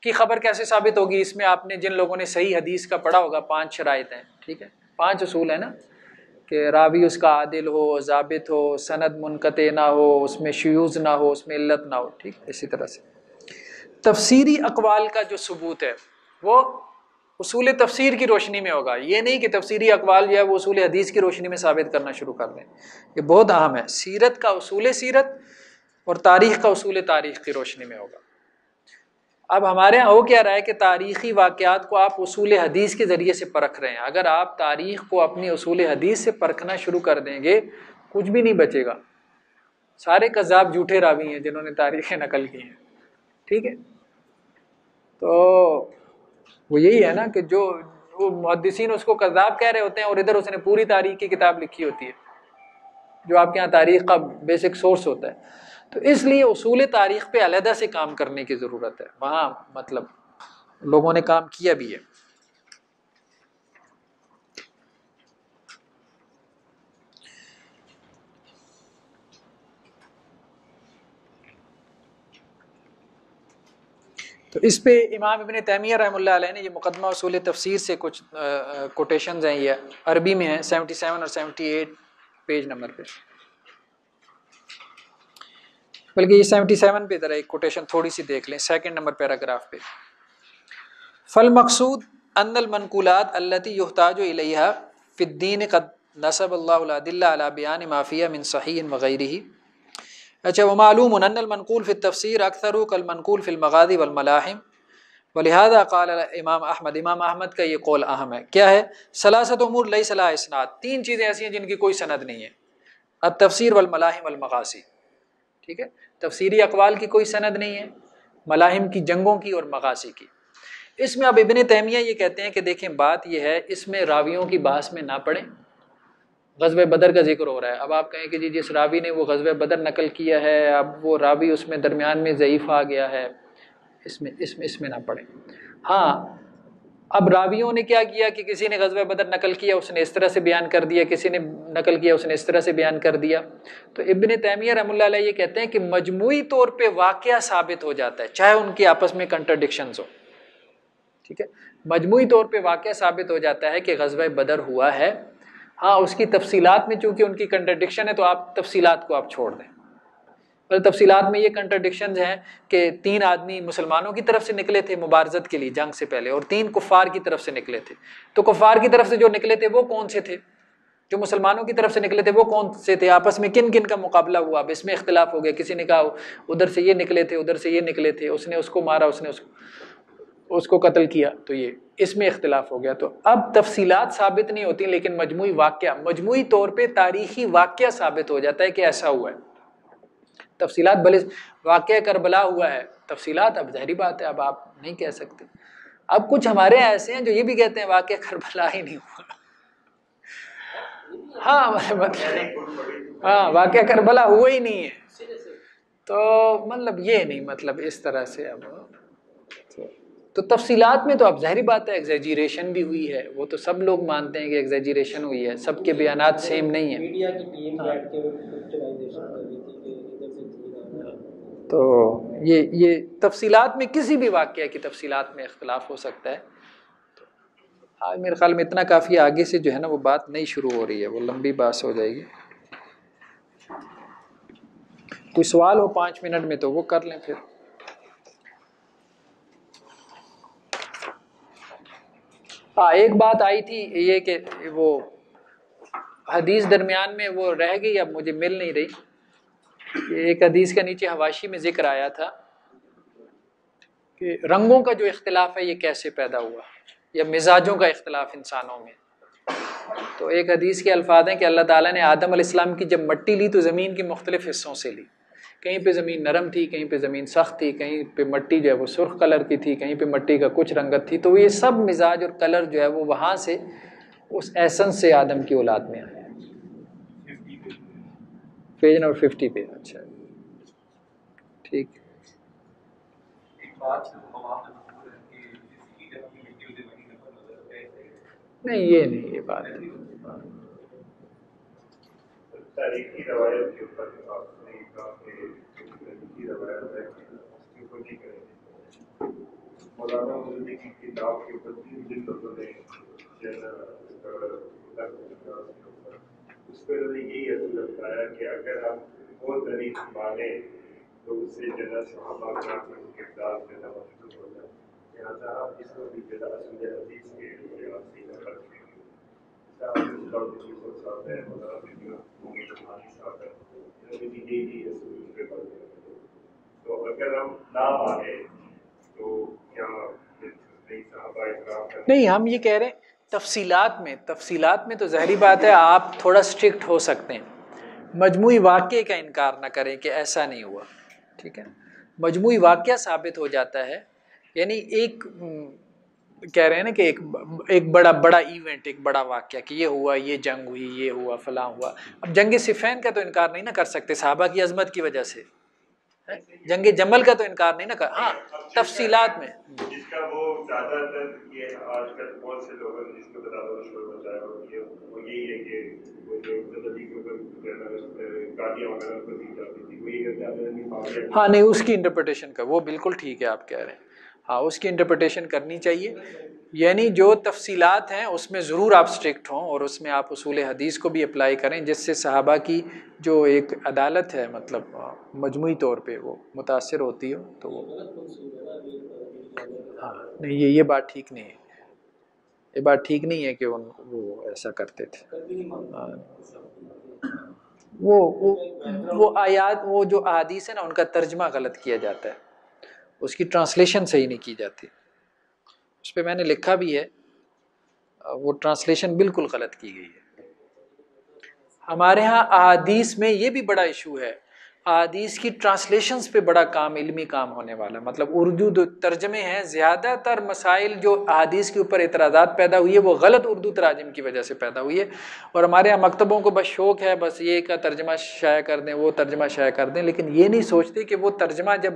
S3: کی خبر کیسے ثابت ہوگی، اس میں آپ نے جن لوگوں نے صحیح حدیث کا پڑھا ہوگا 5 شرائط ہیں. ٹھیک ہے، 5 اصول ہیں نا، کہ راوی اس کا عادل ہو، ضابط ہو، سند منقطع نہ ہو، اس میں شیوذ نہ ہو، اس میں علت نہ ہو. ٹھیک، اسی طرح سے تفسیری اقوال کا جو ثبوت ہے وہ اصول تفسیر کی روشنی میں ہوگا، یہ نہیں کہ تفسیری اقوال جو ہے وہ اصول حدیث کی روشنی میں ثابت کرنا شروع کر دیں. یہ بہت اہم ہے. سیرت کا اصول سیرت اور تاریخ کا اصول تاریخ کی روشنی میں ہوگا. اب ہمارے یہاں ہو کیا رہا ہے کہ تاریخی واقعات کو آپ اصول حدیث کے ذریعے سے پرکھ رہے ہیں. اگر آپ تاریخ کو اپنی اصول حدیث سے پرکھنا شروع کر دیں گے کچھ بھی نہیں بچے گا. سارے کذاب جھوٹے راوی ہیں جنہوں نے تاریخیں نقل کی ہیں. ٹھیک ہے، تو وہ یہی ہے نا کہ جو وہ محدثین اس کو کذاب کہہ رہے ہوتے ہیں اور ادھر اس نے پوری تاریخ کی کتاب لکھی ہوتی ہے جو آپ کے یہاں تاریخ کا بیسک سورس ہوتا ہے. تو اس لیے اصول تاریخ پہ علیحدہ سے کام کرنے کی ضرورت ہے. وہاں مطلب لوگوں نے کام کیا بھی ہے. تو اس پہ امام ابن تیمیہ رحمۃ اللہ علیہ نے یہ مقدمہ اصول تفسیر سے کچھ کوٹیشنز ہیں، یہ عربی میں ہیں 77 اور 78 پیج نمبر پہ، بلکہ یہ 77 پہ ذرا ایک کوٹیشن تھوڑی سی دیکھ لیں، سیکنڈ نمبر پیراگراف پہ. فالمقصود ان المنقولات التي يحتاج اليها في الدين قد نصب الله الادله على بيان ما فيها من صحيح وغيره. اچھا، ومعلوم ان المنقول في التفسير اكثر كالمنقول في المغازي والملاحم ولهذا قال امام احمد. امام احمد کا یہ قول اہم ہے. کیا ہے؟ ثلاثه امور ليس لها اسناد. تین چیزیں ایسی ہیں جن کی کوئی سند نہیں ہے. التفسیر والملاحم والمغازی. ٹھیک ہے، تفسیری اقوال کی کوئی سند نہیں ہے، ملاحم کی، جنگوں کی اور مغازی کی. اس میں اب ابن تیمیہ یہ کہتے ہیں کہ دیکھیں بات یہ ہے، اس میں راویوں کی بحث میں نہ پڑیں. غزوہ بدر کا ذکر ہو رہا ہے، اب آپ کہیں کہ جی جس راوی نے وہ غزوہ بدر نقل کیا ہے اب وہ راوی اس میں درمیان میں ضعیف آ گیا ہے، اس میں نہ پڑیں. ہاں، اب راویوں نے کیا کیا کہ کسی نے غزوہ بدر نقل کیا اس نے اس طرح سے بیان کر دیا، کسی نے نقل کیا اس نے اس طرح سے بیان کر دیا. تو ابن تیمیہ رحمۃ اللہ علیہ یہ کہتے ہیں کہ مجموعی طور پہ واقعہ ثابت ہو جاتا ہے چاہے ان کی آپس میں کنٹرڈکشنز ہو. ٹھیک ہے، مجموعی طور پہ واقعہ ثابت ہو جاتا ہے کہ غزوہ بدر ہوا ہے. ہاں، اس کی تفصیلات میں چونکہ ان کی کنٹرڈکشن ہے تو آپ تفصیلات کو آپ چھوڑ دیں. اور تفصیلات میں یہ کنٹرڈکشنز ہیں کہ 3 آدمی مسلمانوں کی طرف سے نکلے تھے مبارزت کے لیے جنگ سے پہلے اور 3 کفار کی طرف سے نکلے تھے. تو کفار کی طرف سے جو نکلے تھے وہ کون سے تھے؟ جو مسلمانوں کی طرف سے نکلے تھے وہ کون سے تھے؟ آپس میں کن کن کا مقابلہ ہوا؟ اب اس میں اختلاف ہو گیا. کسی نے کہا ادھر سے یہ نکلے تھے ادھر سے یہ نکلے تھے، اس نے اس کو مارا اس نے اس کو قتل کیا، تو یہ اس میں اختلاف ہو گیا. تو اب تفصیلات ثابت نہیں ہوتی لیکن مجموعی واقعہ، مجموعی طور پہ تاریخی واقعہ ثابت ہو جاتا ہے کہ ایسا ہوا ہے. تفصیلات بھلے واقعہ کربلا ہوا ہے، تفصیلات اب ظاہری بات ہے اب آپ نہیں کہہ سکتے. اب کچھ ہمارے ایسے ہیں جو یہ بھی کہتے ہیں واقعہ کربلا ہی نہیں ہوا. ہاں مطلب ہاں واقعہ کربلا ہوا ہی نہیں ہے، تو مطلب یہ نہیں، مطلب اس طرح سے. اب تو تفصیلات میں تو اب ظاہری بات ہے ایگزیجریشن بھی ہوئی ہے، وہ تو سب لوگ مانتے ہیں کہ ایگزیجریشن ہوئی ہے، سب کے بیانات سیم نہیں ہیں.
S2: میڈیا کی ٹیم بیٹھ کے پکچرائزیشن کر رہی تھی کہ ادھر سے چیز آ رہا ہے.
S3: تو یہ تفصیلات میں کسی بھی واقعہ کی تفصیلات میں اختلاف ہو سکتا ہے. آج میرے خیال میں اتنا کافی، آگے سے جو ہے نا وہ بات نہیں شروع ہو رہی ہے، وہ لمبی بحث ہو جائے گی. کوئی سوال ہو 5 منٹ میں تو وہ کر لیں پھر. ایک بات آئی تھی یہ کہ وہ حدیث درمیان میں وہ رہ گئی، اب مجھے مل نہیں رہی. ایک حدیث کے نیچے حواشی میں ذکر آیا تھا کہ رنگوں کا جو اختلاف ہے یہ کیسے پیدا ہوا، یا مزاجوں کا اختلاف انسانوں میں. تو ایک حدیث کے الفاظ ہیں کہ اللہ تعالیٰ نے آدم علیہ السلام کی جب مٹی لی تو زمین کی مختلف حصوں سے لی. کہیں پہ زمین نرم تھی، کہیں پہ زمین سخت تھی، کہیں پہ مٹی جو ہے وہ سرخ کلر کی تھی، کہیں پہ مٹی کا کچھ رنگت تھی. تو یہ سب مزاج اور کلر جو ہے وہ وہاں سے اس ایسنس سے آدم کی اولاد میں آیا. پیج نمبر 50 پہ. اچھا ٹھیک. نہیں یہ نہیں، یہ بات نہیں.
S6: تاریخی روایت کے اوپر آپ نے کہا کہ تاریخی روایت ہے اس کے اوپر نہیں کریں گے. مولانا مودودی کی کتاب کے اوپر 3 جلدوں نے اس پہ انہوں نے یہی اصول بتایا کہ اگر ہم وہ تاریخ مانیں تو اس سے زیادہ صحابہ کا کردار زیادہ مشہور ہوتا ہے. لہٰذا آپ اس کو بھی زیادہ اصل حدیث کے لیے آپ سیکھا کرتے ہیں. صاحب ہے مولانا صاحب ہے یہی اصول پہ بات کرتے ہیں. تو اگر ہم نہ مانیں تو کیا صحابہ اکرام کا
S3: نہیں، ہم یہ کہہ رہے ہیں تفصیلات میں تو ظاہری بات ہے آپ تھوڑا اسٹرکٹ ہو سکتے ہیں. مجموعی واقعے کا انکار نہ کریں کہ ایسا نہیں ہوا. ٹھیک ہے، مجموعی واقعہ ثابت ہو جاتا ہے. یعنی ایک کہہ رہے ہیں نا کہ ایک بڑا ایونٹ، ایک بڑا واقعہ کہ یہ ہوا، یہ جنگ ہوئی، یہ ہوا، فلاں ہوا. اب جنگ صفین کا تو انکار نہیں نہ کر سکتے صحابہ کی عظمت کی وجہ سے. جنگ جمل کا تو انکار نہیں نہ کر. ہاں تفصیلات میں
S6: جس کا وہ زیادہ تر یہ آج کل بہت سے لوگوں نے جس کو بتا شور بچایا وہ یہی ہے کہ وہ جو زندگی کے اوپر گاڑیاں وغیرہ پر دی جاتی تھی وہ یہ کہتے ہیں.
S3: ہاں نہیں، اس کی انٹرپریٹیشن کا وہ بالکل ٹھیک ہے آپ کہہ رہے ہیں. ہاں اس کی انٹرپریٹیشن کرنی چاہیے. یعنی جو تفصیلات ہیں اس میں ضرور آپ اسٹرکٹ ہوں اور اس میں آپ اصول حدیث کو بھی اپلائی کریں جس سے صحابہ کی جو ایک عدالت ہے مطلب مجموعی طور پہ وہ متاثر ہوتی ہو. تو وہ ہاں نہیں، یہ بات ٹھیک نہیں ہے. یہ بات ٹھیک نہیں ہے کہ وہ ایسا کرتے تھے. وہ آیات، وہ جو احادیث ہے نا ان کا ترجمہ غلط کیا جاتا ہے، اس کی ٹرانسلیشن صحیح نہیں کی جاتی. اس پہ میں نے لکھا بھی ہے، وہ ٹرانسلیشن بالکل غلط کی گئی ہے. ہمارے ہاں احادیث میں یہ بھی بڑا ایشو ہے. احادیث کی ٹرانسلیشنز پہ بڑا کام، علمی کام ہونے والا. مطلب اردو جو ترجمے ہیں، زیادہ تر مسائل جو احادیث کے اوپر اعتراضات پیدا ہوئی ہے وہ غلط اردو تراجم کی وجہ سے پیدا ہوئی ہے. اور ہمارے یہاں مکتبوں کو بس شوق ہے بس یہ کا ترجمہ شائع کر دیں، وہ ترجمہ شائع کر دیں، لیکن یہ نہیں سوچتے کہ وہ ترجمہ جب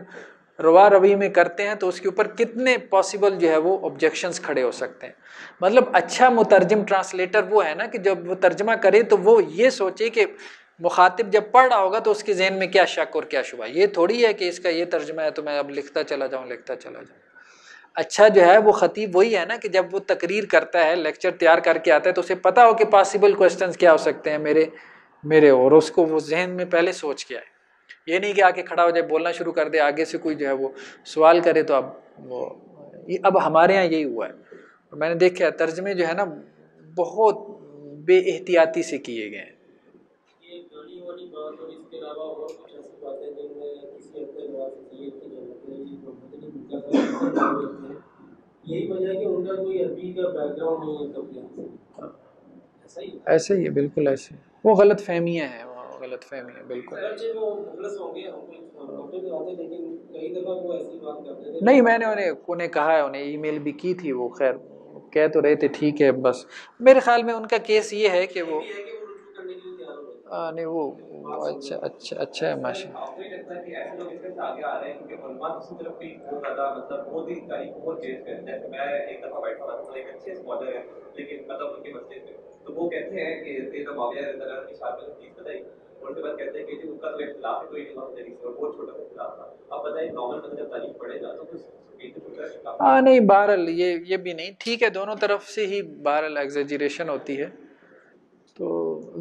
S3: روا روی میں کرتے ہیں تو اس کے اوپر کتنے پاسبل جو ہے وہ آبجیکشنز کھڑے ہو سکتے ہیں. مطلب اچھا مترجم ٹرانسلیٹر وہ ہے نا کہ جب وہ ترجمہ کرے تو وہ یہ سوچے کہ مخاطب جب پڑھ رہا ہوگا تو اس کے ذہن میں کیا شک اور کیا شبہ. یہ تھوڑی ہے کہ اس کا یہ ترجمہ ہے تو میں اب لکھتا چلا جاؤں. اچھا جو ہے وہ خطیب وہی ہے نا کہ جب وہ تقریر کرتا ہے، لیکچر تیار کر کے آتا ہے تو اسے پتا ہو کہ پاسبل کوسچنز کیا ہو سکتے ہیں میرے اور اس کو وہ ذہن میں پہلے سوچ کے آئے. یہ نہیں کہ آ کے کھڑا ہو جائے، بولنا شروع کر دے، آگے سے کوئی جو ہے وہ سوال کرے تو اب ہمارے ہاں یہی ہوا ہے. میں نے دیکھا ترجمے جو ہے نا بہت بے احتیاطی سے کیے گئے ہیں.
S2: یہ گاڑی والی بات اور اس کے علاوہ اور کچھ ایسی باتیں جن میں کسی حد تک واسطیت کی ضرورت ہے. یہی وجہ ہے کہ ان کا کوئی عربی کا بیک گراؤنڈ نہیں ہے کبھی.
S3: ایسے ہی ہے، بالکل ایسے. وہ غلط فہمیاں ہیں، غلط فہمیاں بالکل. نہیں، میں نے انہیں کہا ہے، انہیں ای میل بھی کی تھی. وہ خیر کہہ تو رہے تھے ٹھیک ہے. بس میرے خیال میں ان کا کیس یہ ہے کہ وہ نہیں وہ اچھا ہے ماشاء اللہ.
S7: آپ کو یہ لگتا ہے کہ ایسے لوگ اس سے آگے آ رہے ہیں کیونکہ علماء دوسری طرف بھی بہت زیادہ مطلب بہت ہی تاریخ بہت چیز کرتے ہیں. میں ایک دفعہ بیٹھا ہوا تھا، ایک اچھے اسکالر ہے لیکن مطلب ان کی مسجد میں، تو وہ کہتے ہیں کہ سیدنا معاویہ رضی اللہ عنہ کی شان میں چیز بتائی اور اس کے بعد کہتے ہیں کہ ان کا تو اختلاف ہے کوئی نہیں حدیث سے، اور بہت چھوٹا اختلاف تھا. اب بتائیں نارمل بندہ جب تاریخ پڑھے گا تو کچھ
S3: ہاں نہیں، بہرحال یہ بھی نہیں ٹھیک ہے. دونوں طرف سے ہی بہرحال ایگزیجریشن ہوتی ہے. تو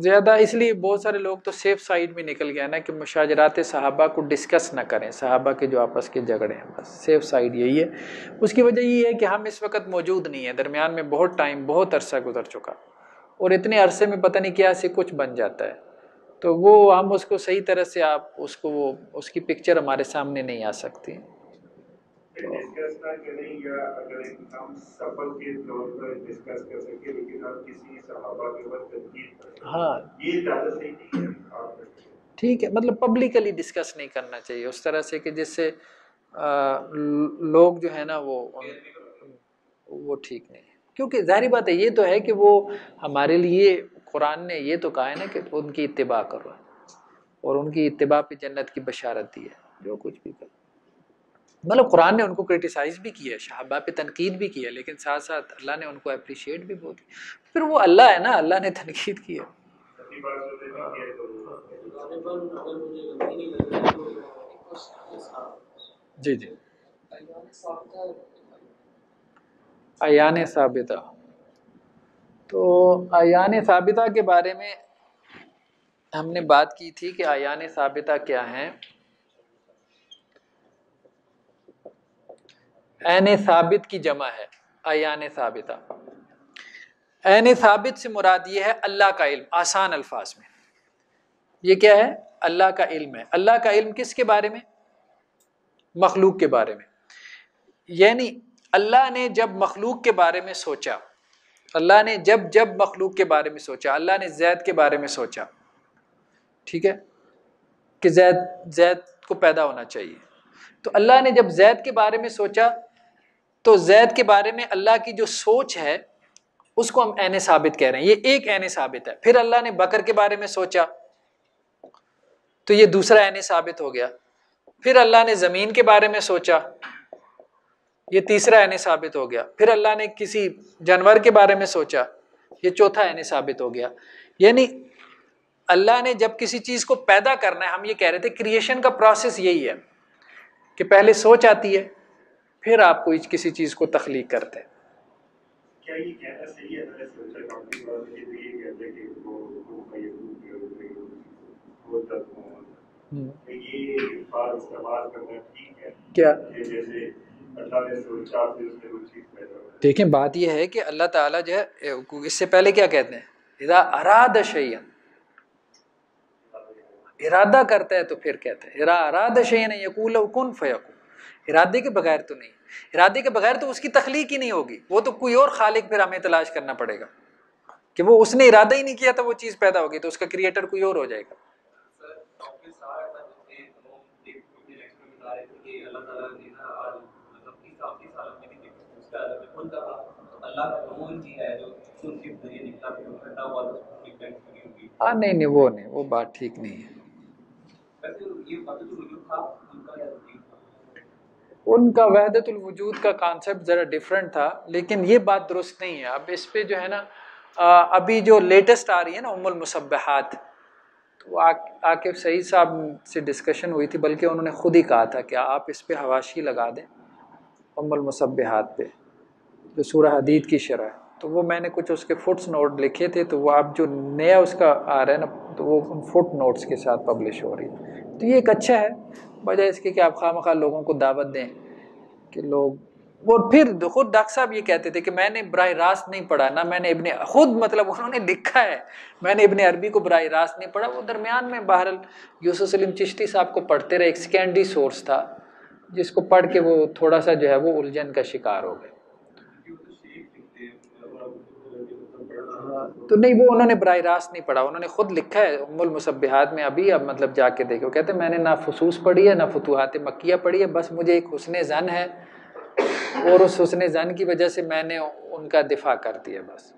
S3: زیادہ اس لیے بہت سارے لوگ تو سیف سائیڈ میں نکل گیا نا کہ مشاجرات صحابہ کو ڈسکس نہ کریں، صحابہ کے جو آپس کے جھگڑے ہیں. بس سیف سائیڈ یہی ہے. اس کی وجہ یہ ہے کہ ہم اس وقت موجود نہیں ہیں، درمیان میں بہت ٹائم، بہت عرصہ گزر چکا، اور اتنے عرصے میں پتہ نہیں کیا سے کچھ بن جاتا ہے. تو وہ ہم اس کو صحیح طرح سے اس کی پکچر ہمارے سامنے نہیں آ سکتی.
S6: ڈسکس نہ کریں یا اگر ہم سفر کے طور پر ڈسکس کر سکیں لیکن ہم کسی صحابہ کے اوپر تنقید کریں،
S3: ہاں
S6: یہ زیادہ صحیح نہیں ہے.
S3: ٹھیک ہے، مطلب پبلکلی ڈسکس نہیں کرنا چاہیے اس طرح سے کہ جس سے لوگ جو ہے نا وہ ٹھیک نہیں ہے. کیونکہ ظاہری بات ہے، یہ تو ہے کہ وہ ہمارے لیے قرآن نے یہ تو کہا ہے نا کہ ان کی اتباع کرو، اور ان کی اتباع پہ جنت کی بشارت دی ہے. جو کچھ بھی کرو، مطلب قرآن نے ان کو کرٹیسائز بھی کیا ہے، صحابہ پہ تنقید بھی کی ہے، لیکن ساتھ ساتھ اللہ نے ان کو اپریشیٹ بھی بہت کیا. پھر وہ اللہ ہے نا، اللہ نے تنقید کی ہے. جی ایان ثابتہ. تو ایان ثابتہ کے بارے میں ہم نے بات کی تھی کہ ایان ثابتہ کیا ہیں. عین ثابت کی جمع ہے عیان ثابتہ. عین ثابت سے مراد یہ ہے اللہ کا علم. آسان الفاظ میں یہ کیا ہے؟ اللہ کا علم ہے. اللہ کا علم کس کے بارے میں؟ مخلوق کے بارے میں. یعنی اللہ نے جب مخلوق کے بارے میں سوچا، اللہ نے جب مخلوق کے بارے میں سوچا، اللہ نے زید کے بارے میں سوچا، ٹھیک ہے، کہ زید کو پیدا ہونا چاہیے، تو اللہ نے جب زید کے بارے میں سوچا تو زید کے بارے میں اللہ کی جو سوچ ہے اس کو ہم عین ثابت کہہ رہے ہیں. یہ ایک عین ثابت ہے. پھر اللہ نے بکر کے بارے میں سوچا تو یہ دوسرا عین ثابت ہو گیا. پھر اللہ نے زمین کے بارے میں سوچا، یہ تیسرا عین ثابت ہو گیا. پھر اللہ نے کسی جانور کے بارے میں سوچا، یہ چوتھا عین ثابت ہو گیا. یعنی اللہ نے جب کسی چیز کو پیدا کرنا ہے، ہم یہ کہہ رہے تھے کریشن کا پروسیس یہی ہے کہ پہلے سوچ آتی ہے، پھر آپ کوئی کسی چیز کو تخلیق کرتے ہیں.
S6: کیا یہ کہنا صحیح ہے؟ میں نے سوچا کافی بار یہ کہتے ہیں کہ یہ الفاظ استعمال کرنا ٹھیک ہے
S3: کیا
S6: جیسے اللہ نے سوچا پھر اس میں وہ چیز پیدا ہو.
S3: دیکھیں بات یہ ہے کہ اللہ تعالیٰ جو ہے اس سے پہلے کیا کہتے ہیں؟ اذا اراد شیئا، ارادہ کرتا ہے تو پھر کہتے ہیں اذا اراد شیئا یقول له کن فیکون. ارادے کے بغیر تو نہیں، ارادے کے بغیر تو اس کی تخلیق ہی نہیں ہوگی. وہ تو کوئی اور خالق پھر ہمیں تلاش کرنا پڑے گا کہ وہ اس نے ارادہ ہی نہیں کیا تھا وہ چیز پیدا ہوگی، تو اس کا کریٹر کوئی اور ہو جائے گا. نہیں وہ نہیں، وہ بات ٹھیک نہیں ہے. ان کا وحدت الوجود کا کانسیپٹ ذرا ڈیفرنٹ تھا، لیکن یہ بات درست نہیں ہے. اب اس پہ جو ہے نا ابھی جو لیٹسٹ آ رہی ہے نا ام المسبحات، تو عاقب سعید صاحب سے ڈسکشن ہوئی تھی، بلکہ انہوں نے خود ہی کہا تھا کہ آپ اس پہ حواشی لگا دیں ام المسبحات پہ جو سورہ حدید کی شرح ہے. تو وہ میں نے کچھ اس کے فٹس نوٹ لکھے تھے، تو وہ آپ جو نیا اس کا آ رہا ہے نا تو وہ ان فٹ نوٹس کے ساتھ پبلش ہو رہی ہے. تو یہ ایک اچھا ہے بجائے اس کے کہ آپ خواہ مخواہ لوگوں کو دعوت دیں کہ لوگ. وہ پھر خود ڈاکٹر صاحب یہ کہتے تھے کہ میں نے براہ راست نہیں پڑھا، نہ میں نے خود مطلب انہوں نے لکھا ہے میں نے ابن عربی کو براہ راست نہیں پڑھا. وہ درمیان میں بہرحال یوسف سلیم چشتی صاحب کو پڑھتے رہے، ایک سیکنڈری سورس تھا جس کو پڑھ کے وہ تھوڑا سا جو ہے وہ الجھن کا شکار ہو گئے. تو نہیں، وہ انہوں نے براہ راست نہیں پڑھا، انہوں نے خود لکھا ہے ام المسبحات میں. ابھی اب مطلب جا کے دیکھو، کہتے ہیں میں نے نہ فصوص پڑھی ہے نہ فتوحات مکیہ پڑھی ہے، بس مجھے ایک حسن ظن ہے اور اس حسن ظن کی وجہ سے میں نے ان کا دفاع کر دیا بس.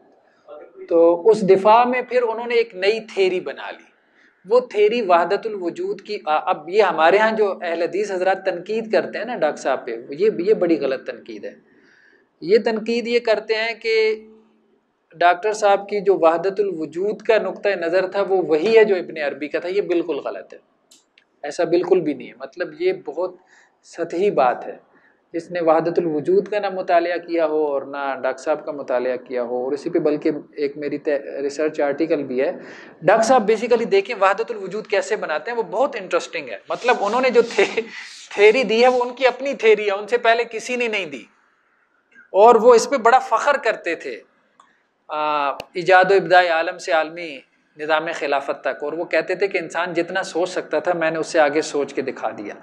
S3: تو اس دفاع میں پھر انہوں نے ایک نئی تھیری بنا لی، وہ تھیری وحدت الوجود کی. اب یہ ہمارے ہاں جو اہل حدیث حضرات تنقید کرتے ہیں نا ڈاکٹر صاحب پہ، یہ بڑی غلط تنقید ہے. یہ تنقید یہ کرتے ہیں کہ ڈاکٹر صاحب کی جو وحدت الوجود کا نقطہ نظر تھا وہ وہی ہے جو ابن عربی کا تھا. یہ بالکل غلط ہے، ایسا بالکل بھی نہیں ہے. مطلب یہ بہت سطحی بات ہے. جس نے وحدت الوجود کا نہ مطالعہ کیا ہو اور نہ ڈاکٹر صاحب کا مطالعہ کیا ہو، اور اسی پہ بلکہ ایک میری ریسرچ آرٹیکل بھی ہے. ڈاکٹر صاحب بیسیکلی دیکھیں وحدت الوجود کیسے بناتے ہیں، وہ بہت انٹرسٹنگ ہے. مطلب انہوں نے جو تھیری دی ہے وہ ان کی اپنی تھیری ہے، ان سے پہلے کسی نے نہیں دی، اور وہ اس پہ بڑا فخر کرتے تھے ایجاد و ابداع عالم سے عالمی نظام خلافت تک. اور وہ کہتے تھے کہ انسان جتنا سوچ سکتا تھا میں نے اس سے آگے سوچ کے دکھا دیا.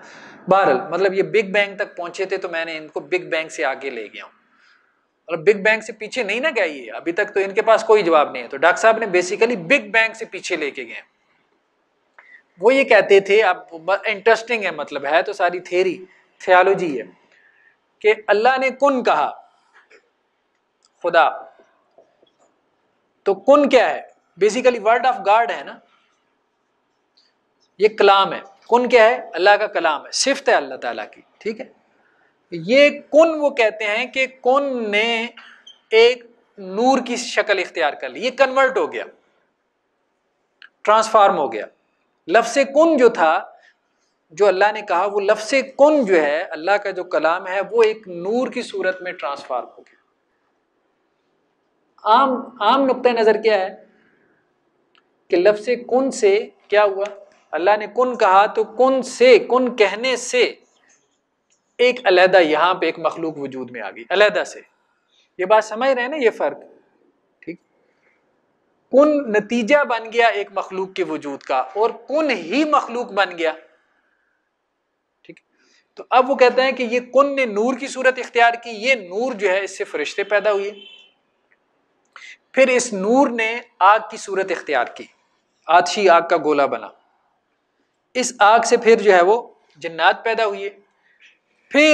S3: بہرحال مطلب یہ بگ بینگ تک پہنچے تھے تو میں نے ان کو بگ بینگ سے آگے لے گیا ہوں، اور بگ بینگ سے پیچھے نہیں نہ گئی ہے ابھی تک، تو ان کے پاس کوئی جواب نہیں ہے. تو ڈاکٹر صاحب نے بیسیکلی بگ بینگ سے پیچھے لے کے گئے. وہ یہ کہتے تھے، اب انٹرسٹنگ ہے، مطلب ہے تو ساری تھیالوجی ہے، کہ اللہ نے کن کہا، خدا تو کن کیا ہے؟ بیسیکلی ورڈ آف گاڈ ہے نا، یہ کلام ہے. کن کیا ہے؟ اللہ کا کلام ہے، صفت ہے اللہ تعالیٰ کی. ٹھیک ہے، یہ کن وہ کہتے ہیں کہ کن نے ایک نور کی شکل اختیار کر لی، یہ کنورٹ ہو گیا، ٹرانسفارم ہو گیا. لفظ کن جو تھا جو اللہ نے کہا، وہ لفظ کن جو ہے اللہ کا جو کلام ہے وہ ایک نور کی صورت میں ٹرانسفارم ہو گیا. عام نقطہ نظر کیا ہے کہ لفظ کن سے کیا ہوا؟ اللہ نے کن کہا تو کن سے، کن کہنے سے ایک علیحدہ یہاں پہ ایک مخلوق وجود میں آ گئی علیحدہ سے. یہ بات سمجھ رہے ہیں نا، یہ فرق. ٹھیک، کن نتیجہ بن گیا ایک مخلوق کے وجود کا، اور کن ہی مخلوق بن گیا. ٹھیک، تو اب وہ کہتے ہیں کہ یہ کن نے نور کی صورت اختیار کی، یہ نور جو ہے اس سے فرشتے پیدا ہوئے، پھر اس نور نے آگ کی صورت اختیار کی، آتشی آگ کا گولا بنا، اس آگ سے پھر جو ہے وہ جنات پیدا ہوئے، پھر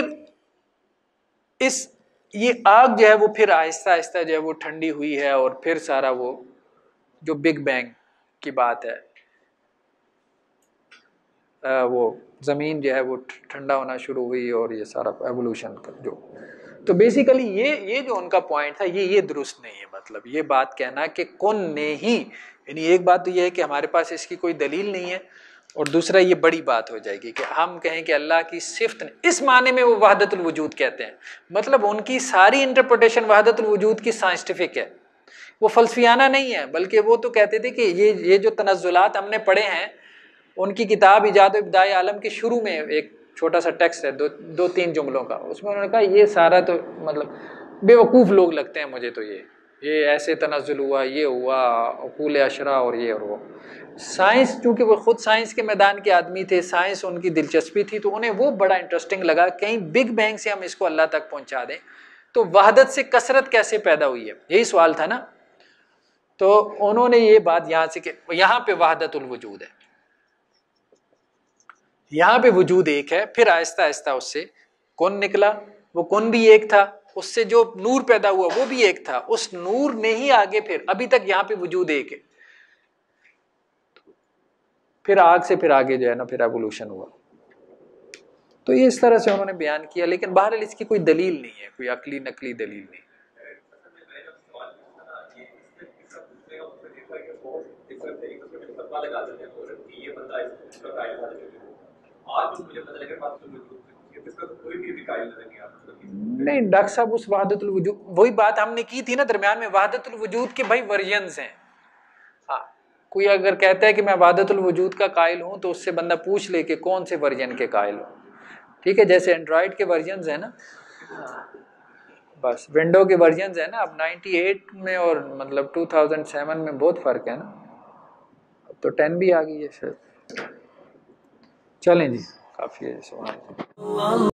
S3: یہ آگ جو ہے وہ پھر آہستہ آہستہ جو ہے وہ ٹھنڈی ہوئی ہے، اور پھر سارا وہ جو بگ بینگ کی بات ہے، وہ زمین جو ہے وہ ٹھنڈا ہونا شروع ہوئی، اور یہ سارا ایوولوشن کا جو. تو بیسیکلی یہ جو ان کا پوائنٹ تھا یہ درست نہیں ہے. مطلب یہ بات کہنا کہ کن نے ہی، یعنی ایک بات تو یہ ہے کہ ہمارے پاس اس کی کوئی دلیل نہیں ہے، اور دوسرا یہ بڑی بات ہو جائے گی کہ ہم کہیں کہ اللہ کی صفت اس معنی میں وہ وحدت الوجود کہتے ہیں. مطلب ان کی ساری انٹرپریٹیشن وحدت الوجود کی سائنسٹیفک ہے، وہ فلسفیانہ نہیں ہے، بلکہ وہ تو کہتے تھے کہ یہ جو تنزلات ہم نے پڑھے ہیں، ان کی کتاب ایجاد و ابداع عالم کے شروع میں ایک چھوٹا سا ٹیکسٹ ہے 2-3 جملوں کا، اس میں انہوں نے کہا یہ سارا تو مطلب بیوقوف لوگ لگتے ہیں مجھے، تو یہ ایسے تنزل ہوا، یہ ہوا عقول اشرا اور یہ اور وہ. سائنس چونکہ وہ خود سائنس کے میدان کے آدمی تھے، سائنس ان کی دلچسپی تھی، تو انہیں وہ بڑا انٹرسٹنگ لگا کہیں بگ بینگ سے ہم اس کو اللہ تک پہنچا دیں تو وحدت سے کثرت کیسے پیدا ہوئی ہے، یہی سوال تھا نا. تو انہوں نے یہ بات یہاں سے کہ یہاں پہ وحدت الوجود ہے، یہاں پہ وجود ایک ہے، پھر آہستہ آہستہ اس سے کون نکلا، وہ کون بھی ایک تھا، اس سے جو نور پیدا ہوا وہ بھی ایک تھا، اس نور نے ہی آگے پھر ابھی تک یہاں پہ وجود ایک ہے، پھر آگ سے پھر آگے جو ہے نا پھر ایوولوشن ہوا. تو یہ اس طرح سے انہوں نے بیان کیا، لیکن بہرحال اس کی کوئی دلیل نہیں ہے، کوئی عقلی نقلی دلیل نہیں. نہیں ڈاکٹر صاحب، اس وحدت الوجود وہی بات ہم نے کی تھی نا درمیان میں، وحدت الوجود کے بھائی ورژنز ہیں. ہاں، کوئی اگر کہتا ہے کہ میں وحدت الوجود کا قائل ہوں تو اس سے بندہ پوچھ لے کہ کون سے ورژن کے قائل ہوں. ٹھیک ہے، جیسے اینڈرائڈ کے ورژنز ہیں نا، بس ونڈو کے ورژنز ہیں نا، اب 98 میں اور مطلب 2007 میں بہت فرق ہے نا، اب تو 10 بھی آ گئی ہے شاید. چلیں جی، کافی ہے.